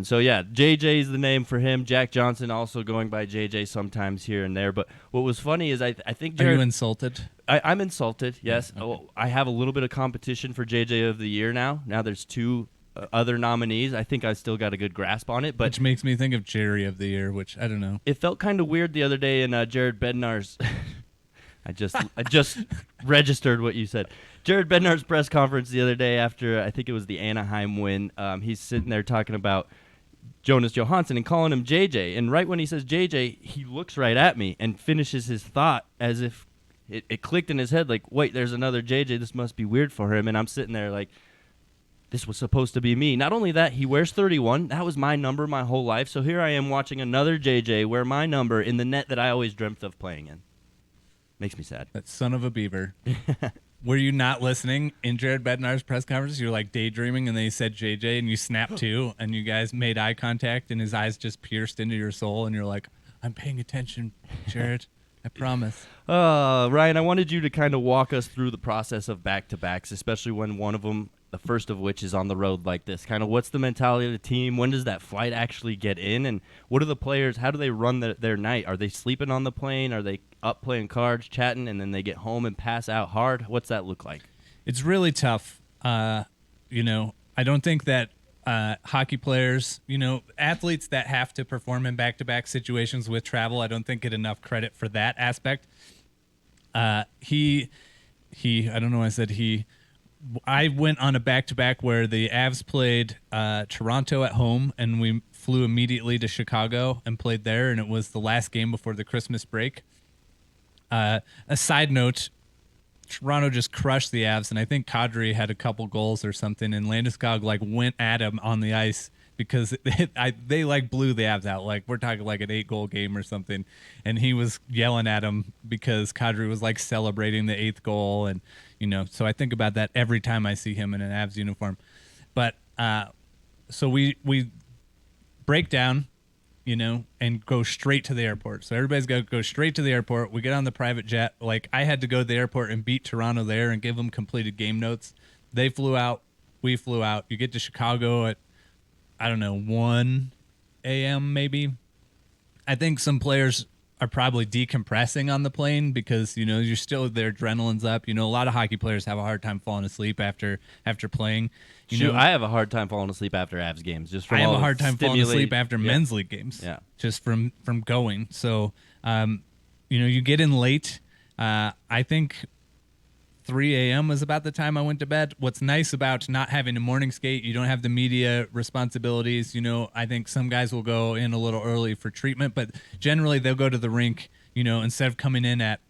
Speaker 7: So, yeah, JJ is the name for him. Jack Johnson also going by JJ sometimes here and there. But what was funny is I think Jared...
Speaker 8: Are you insulted?
Speaker 7: I'm insulted, yes. Okay. Oh, I have a little bit of competition for JJ of the year now. Now there's two other nominees. I think I still got a good grasp on it. But
Speaker 8: which makes me think of Jerry of the year, which I don't know.
Speaker 7: It felt kind of weird the other day in Jared Bednar's... I just registered what you said. Jared Bednar's press conference the other day after I think it was the Anaheim win. He's sitting there talking about Jonas Johansson and calling him JJ. And right when he says JJ, he looks right at me and finishes his thought as if it clicked in his head. Like, wait, there's another JJ. This must be weird for him. And I'm sitting there like, this was supposed to be me. Not only that, he wears 31. That was my number my whole life. So here I am watching another JJ wear my number in the net that I always dreamt of playing in. Makes me sad.
Speaker 8: That son of a beaver. Were you not listening in Jared Bednar's press conference? You were like daydreaming, and then he said JJ, and you snapped too, and you guys made eye contact, and his eyes just pierced into your soul, and you're like, I'm paying attention, Jared. I promise.
Speaker 7: Ryan, I wanted you to kind of walk us through the process of back-to-backs, especially when one of them, the first of which is on the road like this. Kind of what's the mentality of the team? When does that flight actually get in? And what are the players, how do they run their night? Are they sleeping on the plane? Are they up playing cards, chatting, and then they get home and pass out hard? What's that look like?
Speaker 8: It's really tough. I don't think that hockey players, athletes that have to perform in back-to-back situations with travel, I don't think get enough credit for that aspect. I don't know why I said he. I went on a back-to-back where the Avs played Toronto at home, and we flew immediately to Chicago and played there, and it was the last game before the Christmas break. A side note, Toronto just crushed the Avs, and I think Kadri had a couple goals or something, and Landeskog went at him on the ice because they blew the Avs out. We're talking an 8-goal game or something, and he was yelling at him because Kadri was celebrating the 8th goal, and so I think about that every time I see him in an Avs uniform. But so we break down, and go straight to the airport. So everybody's got to go straight to the airport. We get on the private jet. I had to go to the airport and beat Toronto there and give them completed game notes. They flew out. We flew out. You get to Chicago at, 1 a.m. maybe. I think some players are probably decompressing on the plane because, you're still, their adrenaline's up. A lot of hockey players have a hard time falling asleep after playing.
Speaker 7: I have a hard time falling asleep after Avs games. Just from
Speaker 8: I have a hard time falling asleep after men's league games.
Speaker 7: Yeah,
Speaker 8: just from going. So, you get in late. I think 3 a.m. was about the time I went to bed. What's nice about not having a morning skate, you don't have the media responsibilities. I think some guys will go in a little early for treatment, but generally they'll go to the rink, instead of coming in at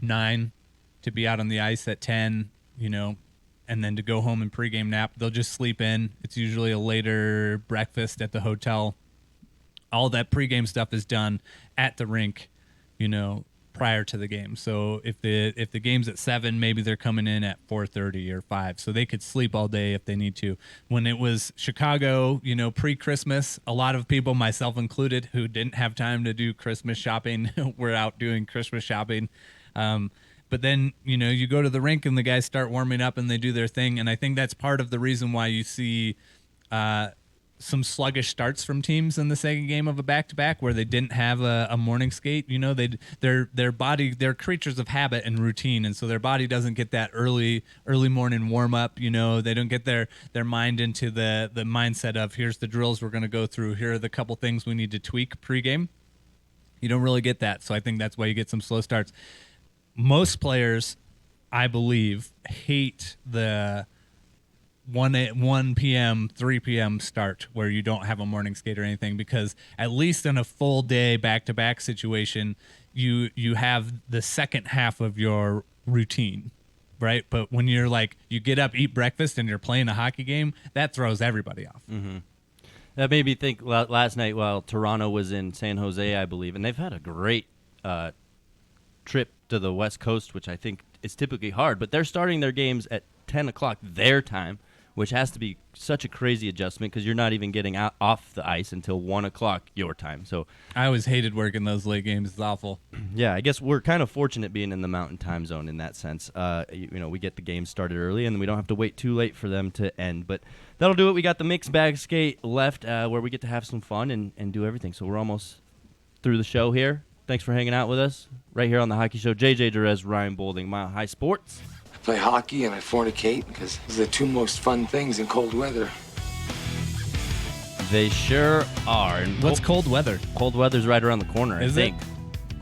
Speaker 8: 9 to be out on the ice at 10, and then to go home and pregame nap, they'll just sleep in. It's usually a later breakfast at the hotel. All that pregame stuff is done at the rink, prior to the game. So if the game's at 7, maybe they're coming in at 4:30 or 5, so they could sleep all day if they need to. When it was Chicago, pre-Christmas, a lot of people, myself included, who didn't have time to do Christmas shopping, were out doing Christmas shopping. But then, you go to the rink and the guys start warming up and they do their thing. And I think that's part of the reason why you see some sluggish starts from teams in the second game of a back-to-back where they didn't have a morning skate. Their body, they're creatures of habit and routine. And so their body doesn't get that early morning warm up. They don't get their mind into the mindset of here's the drills we're going to go through. Here are the couple things we need to tweak pregame. You don't really get that. So I think that's why you get some slow starts. Most players, I believe, hate the 1 p.m., 3 p.m. start where you don't have a morning skate or anything, because at least in a full day back-to-back situation, you have the second half of your routine, right? But when you're you get up, eat breakfast, and you're playing a hockey game, that throws everybody off.
Speaker 7: Mm-hmm. That made me think last night while Toronto was in San Jose, I believe, and they've had a great trip to the West Coast, which I think is typically hard, but they're starting their games at 10 o'clock their time, which has to be such a crazy adjustment because you're not even getting out off the ice until 1 o'clock your time. So
Speaker 8: I always hated working those late games. It's awful.
Speaker 7: yeah, I guess we're kind of fortunate being in the Mountain Time Zone in that sense. We get the game started early, and we don't have to wait too late for them to end. But that'll do it. We got the mixed bag skate left where we get to have some fun and do everything. So we're almost through the show here. Thanks for hanging out with us right here on the Hockey Show. JJ Jerez, Ryan Boulding, Mile High Sports.
Speaker 2: I play hockey and I fornicate because those are the two most fun things in cold weather.
Speaker 7: They sure are. And
Speaker 8: What's cold weather?
Speaker 7: Cold weather's right around the corner,
Speaker 8: Is
Speaker 7: I think.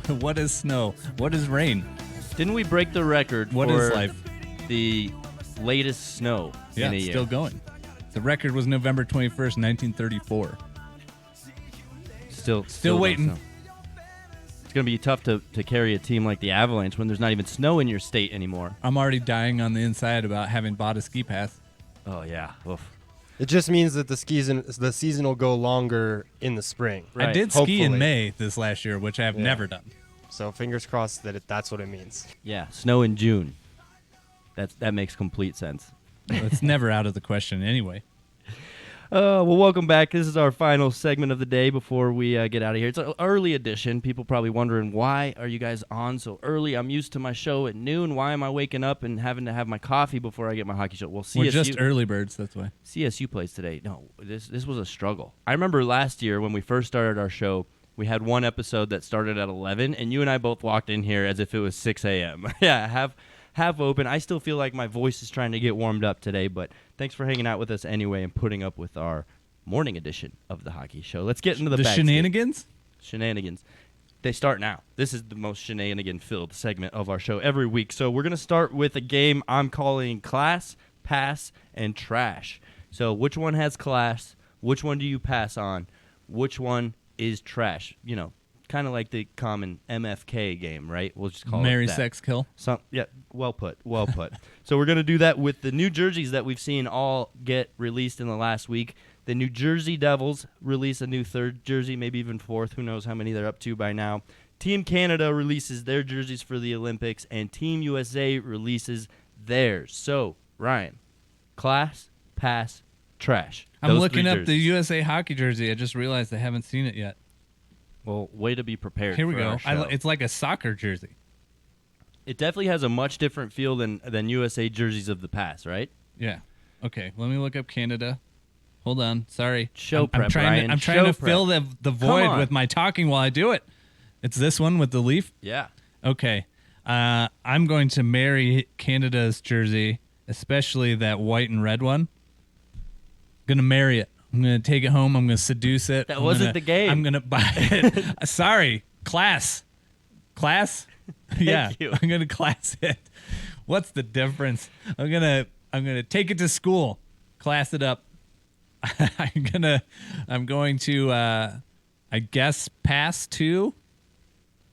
Speaker 8: it? What is snow? What is rain?
Speaker 7: Didn't we break the record
Speaker 8: What
Speaker 7: for
Speaker 8: is life?
Speaker 7: the latest snow
Speaker 8: Yeah,
Speaker 7: in a
Speaker 8: it's
Speaker 7: year?
Speaker 8: still going. The record was November 21st, 1934. Still
Speaker 7: no
Speaker 8: waiting.
Speaker 7: snow. It's going to be tough to carry a team like the Avalanche when there's not even snow in your state anymore.
Speaker 8: I'm already dying on the inside about having bought a ski pass.
Speaker 7: Oh, yeah. Oof.
Speaker 10: It just means that the season will go longer in the spring.
Speaker 7: Right.
Speaker 8: I did ski in
Speaker 10: Hopefully.
Speaker 8: May this last year, which I've never done.
Speaker 10: So fingers crossed that that's what it means.
Speaker 7: Yeah, snow in June. That makes complete sense.
Speaker 8: It's never out of the question anyway.
Speaker 7: Well, welcome back. This is our final segment of the day before we get out of here. It's an early edition. People probably wondering, why are you guys on so early? I'm used to my show at noon. Why am I waking up and having to have my coffee before I get my hockey show? Well, CSU,
Speaker 8: We're just early birds, that's why.
Speaker 7: CSU plays today. No, this was a struggle. I remember last year when we first started our show, we had one episode that started at 11, and you and I both walked in here as if it was 6 a.m. Yeah, half open. I still feel like my voice is trying to get warmed up today, but thanks for hanging out with us anyway and putting up with our morning edition of the Hockey Show. Let's get into the back
Speaker 8: shenanigans?
Speaker 7: Shenanigans. They start now. This is the most shenanigan-filled segment of our show every week. So we're going to start with a game I'm calling Class, Pass, and Trash. So which one has class? Which one do you pass on? Which one is trash? You know, kind of like the common MFK game, right? We'll just call
Speaker 8: Marry,
Speaker 7: it that.
Speaker 8: sex, kill.
Speaker 7: Yeah, well put. So we're going to do that with the new jerseys that we've seen all get released in the last week. The New Jersey Devils release a new third jersey, maybe even fourth. Who knows how many they're up to by now. Team Canada releases their jerseys for the Olympics, and Team USA releases theirs. So, Ryan, class, pass, trash.
Speaker 8: I'm
Speaker 7: Those
Speaker 8: looking
Speaker 7: three
Speaker 8: up the
Speaker 7: jerseys.
Speaker 8: USA hockey jersey. I just realized I haven't seen it yet.
Speaker 7: Well, way to be prepared.
Speaker 8: Here we
Speaker 7: for
Speaker 8: go.
Speaker 7: our show.
Speaker 8: It's like a soccer jersey.
Speaker 7: It definitely has a much different feel than USA jerseys of the past, right?
Speaker 8: Yeah. Okay, let me look up Canada. Hold on. Sorry.
Speaker 7: Show
Speaker 8: I'm
Speaker 7: prep,
Speaker 8: trying
Speaker 7: Ryan.
Speaker 8: I'm trying
Speaker 7: Show
Speaker 8: to
Speaker 7: prep.
Speaker 8: fill the void
Speaker 7: on.
Speaker 8: with my talking while I do it. It's this one with the leaf?
Speaker 7: Yeah.
Speaker 8: Okay. I'm going to marry Canada's jersey, especially that white and red one. Going to marry it. I'm going to take it home. I'm going to seduce it.
Speaker 7: That wasn't the game.
Speaker 8: I'm going to buy it. Sorry. Class? Yeah.
Speaker 7: you.
Speaker 8: I'm going to class it. What's the difference? I'm going to take it to school. Class it up. I'm going to I guess pass to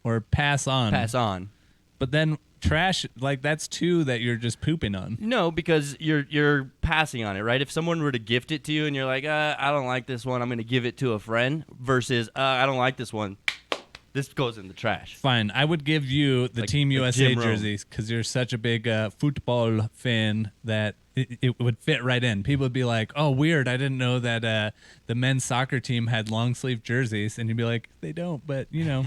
Speaker 8: or pass on.
Speaker 7: Pass on.
Speaker 8: But then trash, like that's two that you're just pooping on.
Speaker 7: No, because you're passing on it, right? If someone were to gift it to you and you're like, I don't like this one, I'm going to give it to a friend, versus I don't like this one, this goes in the trash.
Speaker 8: Fine, I would give you the
Speaker 7: Like
Speaker 8: Team USA
Speaker 7: Jim Rome.
Speaker 8: jerseys because you're such a big football fan that it would fit right in. People would be like, oh, weird, I didn't know that the men's soccer team had long sleeve jerseys. And you'd be like, they don't, but you know.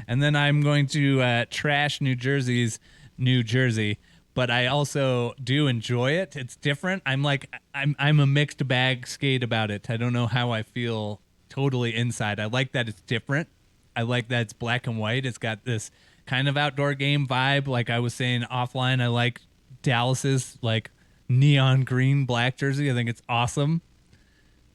Speaker 8: And then I'm going to trash New Jersey, but I also do enjoy it. It's different. I'm a mixed bag skate about it. I don't know how I feel totally inside. I like that it's different. I like that it's black and white. It's got this kind of outdoor game vibe. Like I was saying offline, I like Dallas's like neon green black jersey. I think it's awesome.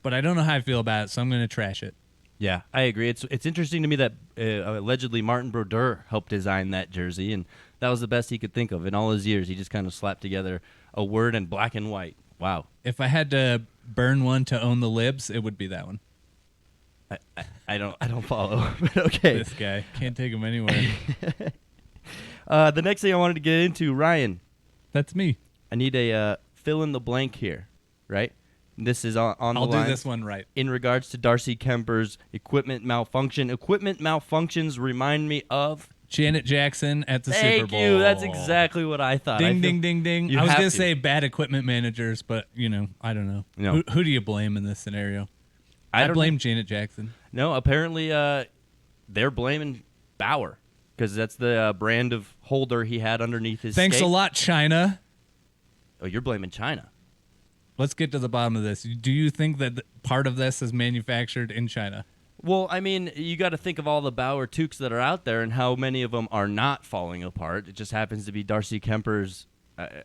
Speaker 8: But I don't know how I feel about it, so I'm going to trash it.
Speaker 7: Yeah, I agree. It's interesting to me that allegedly Martin Brodeur helped design that jersey, and that was the best he could think of in all his years. He just kind of slapped together a word in black and white. Wow.
Speaker 8: If I had to burn one to own the libs, it would be that one.
Speaker 7: I don't follow, but okay.
Speaker 8: This guy can't take him anywhere.
Speaker 7: The next thing I wanted to get into, Ryan.
Speaker 8: That's me.
Speaker 7: I need a fill in the blank here, right? This is on the line.
Speaker 8: I'll do this one right.
Speaker 7: In regards to Darcy Kemper's equipment malfunction. Equipment malfunctions remind me of
Speaker 8: Janet Jackson at the
Speaker 7: Thank
Speaker 8: Super Bowl.
Speaker 7: you. That's exactly what I thought.
Speaker 8: Ding, ding, ding, ding.
Speaker 7: You
Speaker 8: I was
Speaker 7: have
Speaker 8: going
Speaker 7: to.
Speaker 8: to say bad equipment managers, but, I don't know.
Speaker 7: No.
Speaker 8: Who do you blame in this scenario?
Speaker 7: I
Speaker 8: I
Speaker 7: don't
Speaker 8: blame
Speaker 7: know.
Speaker 8: Janet Jackson.
Speaker 7: No, apparently they're blaming Bauer because that's the brand of holder he had underneath his
Speaker 8: Thanks
Speaker 7: skate.
Speaker 8: a lot, China.
Speaker 7: Oh, you're blaming China.
Speaker 8: Let's get to the bottom of this. Do you think that part of this is manufactured in China?
Speaker 7: Well, I mean, you got to think of all the Bauer toques that are out there and how many of them are not falling apart. It just happens to be Darcy Kemper's.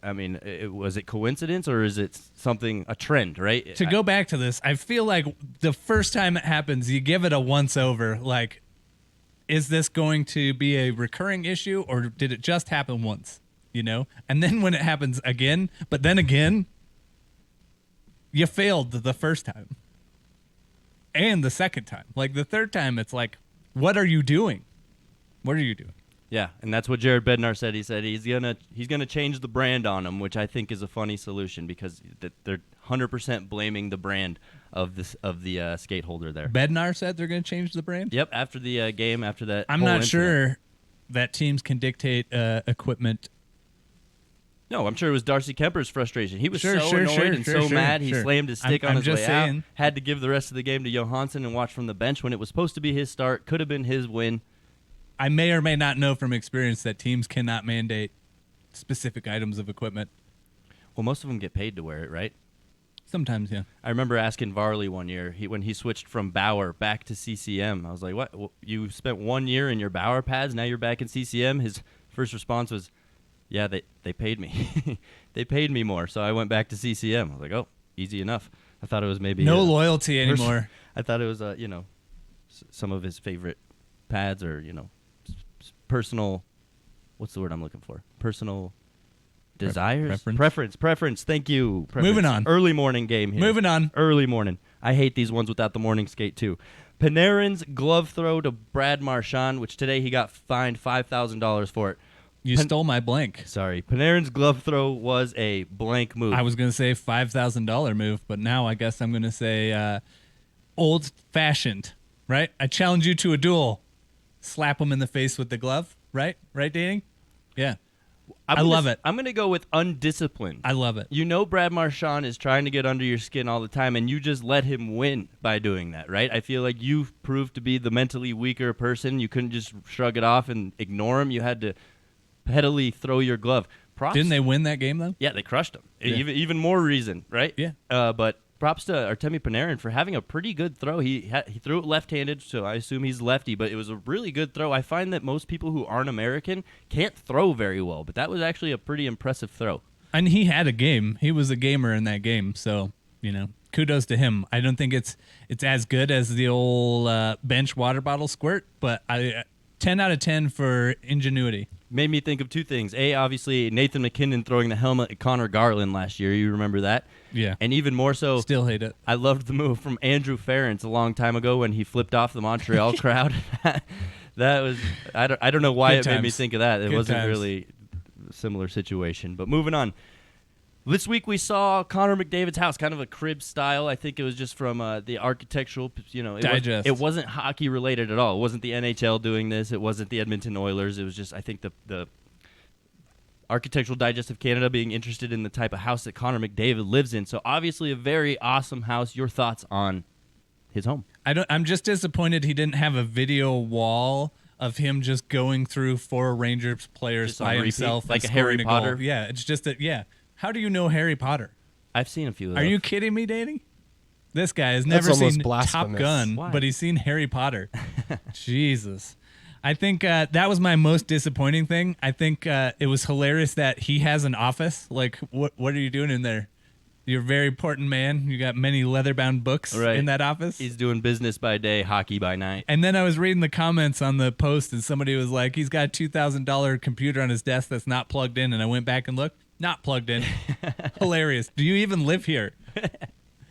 Speaker 7: I mean, was it coincidence or is it a trend, right?
Speaker 8: To go back to this, I feel like the first time it happens, you give it a once over. Like, is this going to be a recurring issue or did it just happen once? And then when it happens again, but then again, you failed the first time. And the second time. Like the third time, it's like, what are you doing? What are you doing?
Speaker 7: Yeah, and that's what Jared Bednar said. He said he's gonna change the brand on them, which I think is a funny solution because they're 100% blaming the brand of the skate holder there.
Speaker 8: Bednar said they're going to change the brand?
Speaker 7: Yep, after the game, after that.
Speaker 8: I'm
Speaker 7: whole
Speaker 8: not
Speaker 7: incident.
Speaker 8: sure that teams can dictate equipment.
Speaker 7: No, I'm sure it was Darcy Kemper's frustration. He was
Speaker 8: Sure,
Speaker 7: so
Speaker 8: sure,
Speaker 7: annoyed
Speaker 8: sure,
Speaker 7: and
Speaker 8: sure,
Speaker 7: so
Speaker 8: sure,
Speaker 7: mad. He
Speaker 8: sure.
Speaker 7: slammed his stick on his
Speaker 8: just
Speaker 7: way
Speaker 8: saying.
Speaker 7: out. Had to give the rest of the game to Johansson and watch from the bench when it was supposed to be his start. Could have been his win.
Speaker 8: I may or may not know from experience that teams cannot mandate specific items of equipment.
Speaker 7: Well, most of them get paid to wear it, right?
Speaker 8: Sometimes, yeah.
Speaker 7: I remember asking Varley one year when he switched from Bauer back to CCM. I was like, "What? You spent 1 year in your Bauer pads, now you're back in CCM?" His first response was, "Yeah, they paid me. They paid me more, so I went back to CCM." I was like, "Oh, easy enough." I thought it was maybe
Speaker 8: No loyalty anymore.
Speaker 7: I thought it was some of his favorite pads or personal. What's the word I'm looking for? Personal desires, preference. Thank you. Preference.
Speaker 8: Moving on.
Speaker 7: Early morning game here.
Speaker 8: Moving on.
Speaker 7: Early morning. I hate these ones without the morning skate too. Panarin's glove throw to Brad Marchand, which today he got fined $5,000 for it.
Speaker 8: You stole my blank.
Speaker 7: Sorry. Panarin's glove throw was a blank move.
Speaker 8: I was going to say $5,000 move, but now I guess I'm going to say old-fashioned, right? I challenge you to a duel. Slap him in the face with the glove, right? Right, Dating? Yeah. I love it.
Speaker 7: I'm going to go with undisciplined.
Speaker 8: I love it.
Speaker 7: You know Brad Marchand is trying to get under your skin all the time, and you just let him win by doing that, right? I feel like you proved to be the mentally weaker person. You couldn't just shrug it off and ignore him. You had to pettily throw your glove. Props.
Speaker 8: Didn't they win that game, though?
Speaker 7: Yeah, they crushed him.
Speaker 8: Yeah.
Speaker 7: Even more reason, right?
Speaker 8: Yeah.
Speaker 7: But props to Artemi Panarin for having a pretty good throw. He threw it left-handed, so I assume he's lefty, but it was a really good throw. I find that most people who aren't American can't throw very well, but that was actually a pretty impressive throw.
Speaker 8: And he had a game. He was a gamer in that game, so, kudos to him. I don't think it's as good as the old bench water bottle squirt, but 10 out of 10 for ingenuity.
Speaker 7: Made me think of two things. A, obviously, Nathan MacKinnon throwing the helmet at Connor Garland last year. You remember that?
Speaker 8: Yeah.
Speaker 7: And even more so,
Speaker 8: Still hate it.
Speaker 7: I loved the move from Andrew Ference a long time ago when he flipped off the Montreal crowd. That was I don't know why
Speaker 8: Good
Speaker 7: it made me
Speaker 8: times.
Speaker 7: think of that. It
Speaker 8: Good
Speaker 7: wasn't
Speaker 8: times.
Speaker 7: really a similar situation. But moving on. This week we saw Connor McDavid's house, kind of a crib style. I think it was just from the architectural,
Speaker 8: Digest.
Speaker 7: It wasn't hockey related at all. It wasn't the NHL doing this. It wasn't the Edmonton Oilers. It was just, I think, the Architectural Digest of Canada being interested in the type of house that Connor McDavid lives in. So obviously a very awesome house. Your thoughts on his home?
Speaker 8: I'm just disappointed he didn't have a video wall of him just going through 4 Rangers players
Speaker 7: Just on
Speaker 8: by
Speaker 7: repeat,
Speaker 8: himself,
Speaker 7: like
Speaker 8: and
Speaker 7: a Harry
Speaker 8: scoring goal.
Speaker 7: Potter?
Speaker 8: Yeah, it's just that. Yeah, how do you know Harry Potter?
Speaker 7: I've seen a few of
Speaker 8: Are
Speaker 7: those.
Speaker 8: you kidding me, Danny? This guy has
Speaker 10: That's
Speaker 8: never
Speaker 10: almost
Speaker 8: seen Top
Speaker 10: blasphemous.
Speaker 8: Gun,
Speaker 7: Why?
Speaker 8: but he's seen Harry Potter. Jesus. I think that was my most disappointing thing. I think it was hilarious that he has an office. Like, what are you doing in there? You're a very important man. You got many leather-bound books
Speaker 7: Right.
Speaker 8: in that office.
Speaker 7: He's doing business by day, hockey by night.
Speaker 8: And then I was reading the comments on the post, and somebody was like, he's got a $2,000 computer on his desk that's not plugged in. And I went back and looked. Not plugged in. Hilarious. Do you even live here?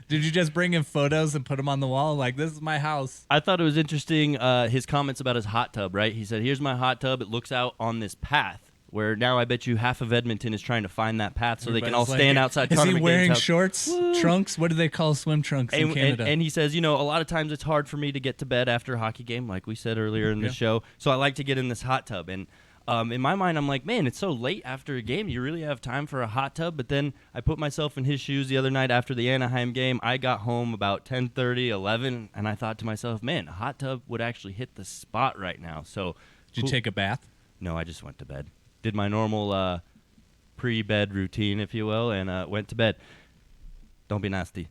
Speaker 8: Did you just bring in photos and put them on the wall? Like, this is my house.
Speaker 7: I thought it was interesting, his comments about his hot tub, right? He said, here's my hot tub. It looks out on this path. where now I bet you half of Edmonton is trying to find that path so they can all
Speaker 8: Everybody's
Speaker 7: stand
Speaker 8: like,
Speaker 7: outside
Speaker 8: Is
Speaker 7: Connor
Speaker 8: he
Speaker 7: McDavid's
Speaker 8: wearing
Speaker 7: house.
Speaker 8: shorts, trunks? What do they call swim trunks in Canada?
Speaker 7: And he says, a lot of times it's hard for me to get to bed after a hockey game, like we said earlier in the show. So I like to get in this hot tub. And in my mind, I'm like, man, it's so late after a game. You really have time for a hot tub? But then I put myself in his shoes the other night after the Anaheim game. I got home about 10:30, 11, and I thought to myself, man, a hot tub would actually hit the spot right now. So
Speaker 8: Did you take a bath?
Speaker 7: No, I just went to bed. Did my normal pre-bed routine, if you will, and went to bed. Don't be nasty.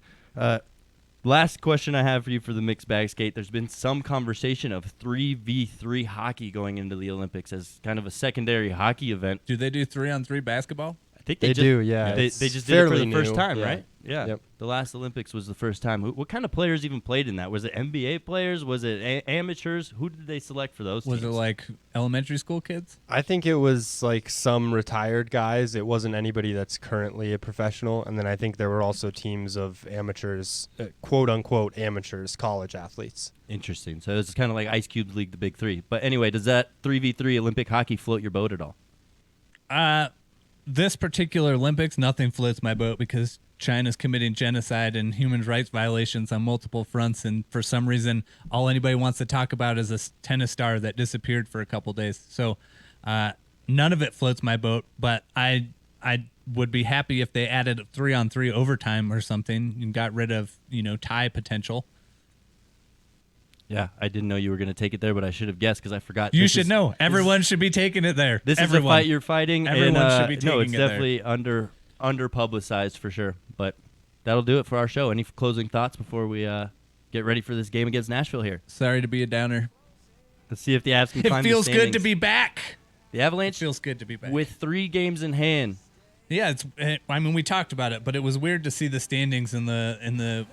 Speaker 7: Last question I have for you for the mixed bag skate. There's been some conversation of 3v3 hockey going into the Olympics as kind of a secondary hockey event.
Speaker 8: Do they do 3-on-3 basketball?
Speaker 7: I think
Speaker 10: they do, yeah.
Speaker 7: They just did it for the first time,
Speaker 10: yeah.
Speaker 7: right? Yeah.
Speaker 10: Yep.
Speaker 7: The last Olympics was the first time. What kind of players even played in that? Was it NBA players? Was it amateurs? Who did they select for those
Speaker 8: Was
Speaker 7: teams?
Speaker 8: it like elementary school kids?
Speaker 10: I think it was like some retired guys. It wasn't anybody that's currently a professional. And then I think there were also teams of amateurs, quote unquote amateurs, college athletes.
Speaker 7: Interesting. So it's kind of like Ice Cube's League, the Big Three. But anyway, does that 3v3 Olympic hockey float your boat at all?
Speaker 8: This particular Olympics, nothing floats my boat because China's committing genocide and human rights violations on multiple fronts, and for some reason, all anybody wants to talk about is a tennis star that disappeared for a couple days. So none of it floats my boat, but I would be happy if they added 3-on-3 overtime or something and got rid of, tie potential.
Speaker 7: Yeah, I didn't know you were going to take it there, but I should have guessed because I forgot.
Speaker 8: You should know. Everyone should be taking it there.
Speaker 7: This is a fight you're fighting.
Speaker 8: Everyone
Speaker 7: and,
Speaker 8: should be taking
Speaker 7: no, it's
Speaker 8: it there.
Speaker 7: definitely under publicized for sure. But that'll do it for our show. Any closing thoughts before we get ready for this game against Nashville here?
Speaker 8: Sorry to be a downer.
Speaker 7: Let's see if the Avs can
Speaker 8: It
Speaker 7: climb the
Speaker 8: feels good
Speaker 7: standings.
Speaker 8: to be back.
Speaker 7: The Avalanche
Speaker 8: Feels good to be back.
Speaker 7: with 3 games in hand.
Speaker 8: Yeah, we talked about it, but it was weird to see the standings in the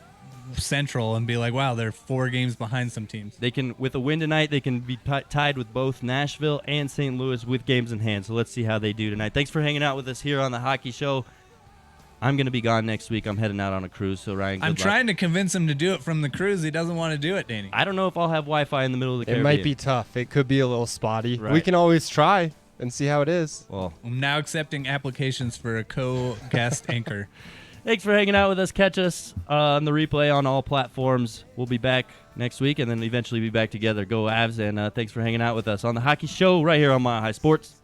Speaker 8: Central and be like, wow, they're 4 games behind some teams.
Speaker 7: They can, with a win tonight, they can be tied with both Nashville and St. Louis with games in hand. So let's see how they do tonight. Thanks for hanging out with us here on the Hockey Show. I'm going to be gone next week. I'm heading out on a cruise. So Ryan, good
Speaker 8: I'm
Speaker 7: luck.
Speaker 8: trying to convince him to do it from the cruise. He doesn't want to do it, Danny.
Speaker 7: I don't know if I'll have Wi-Fi in the middle of the
Speaker 10: It
Speaker 7: Caribbean.
Speaker 10: might be tough. It could be a little spotty.
Speaker 7: Right.
Speaker 10: We can always try and see how it is.
Speaker 7: Well,
Speaker 8: I'm now accepting applications for a co-guest anchor.
Speaker 7: thanks for hanging out with us. Catch us on the replay on all platforms. We'll be back next week and then eventually be back together. Go Avs, and thanks for hanging out with us on the Hockey Show right here on Mile High Sports.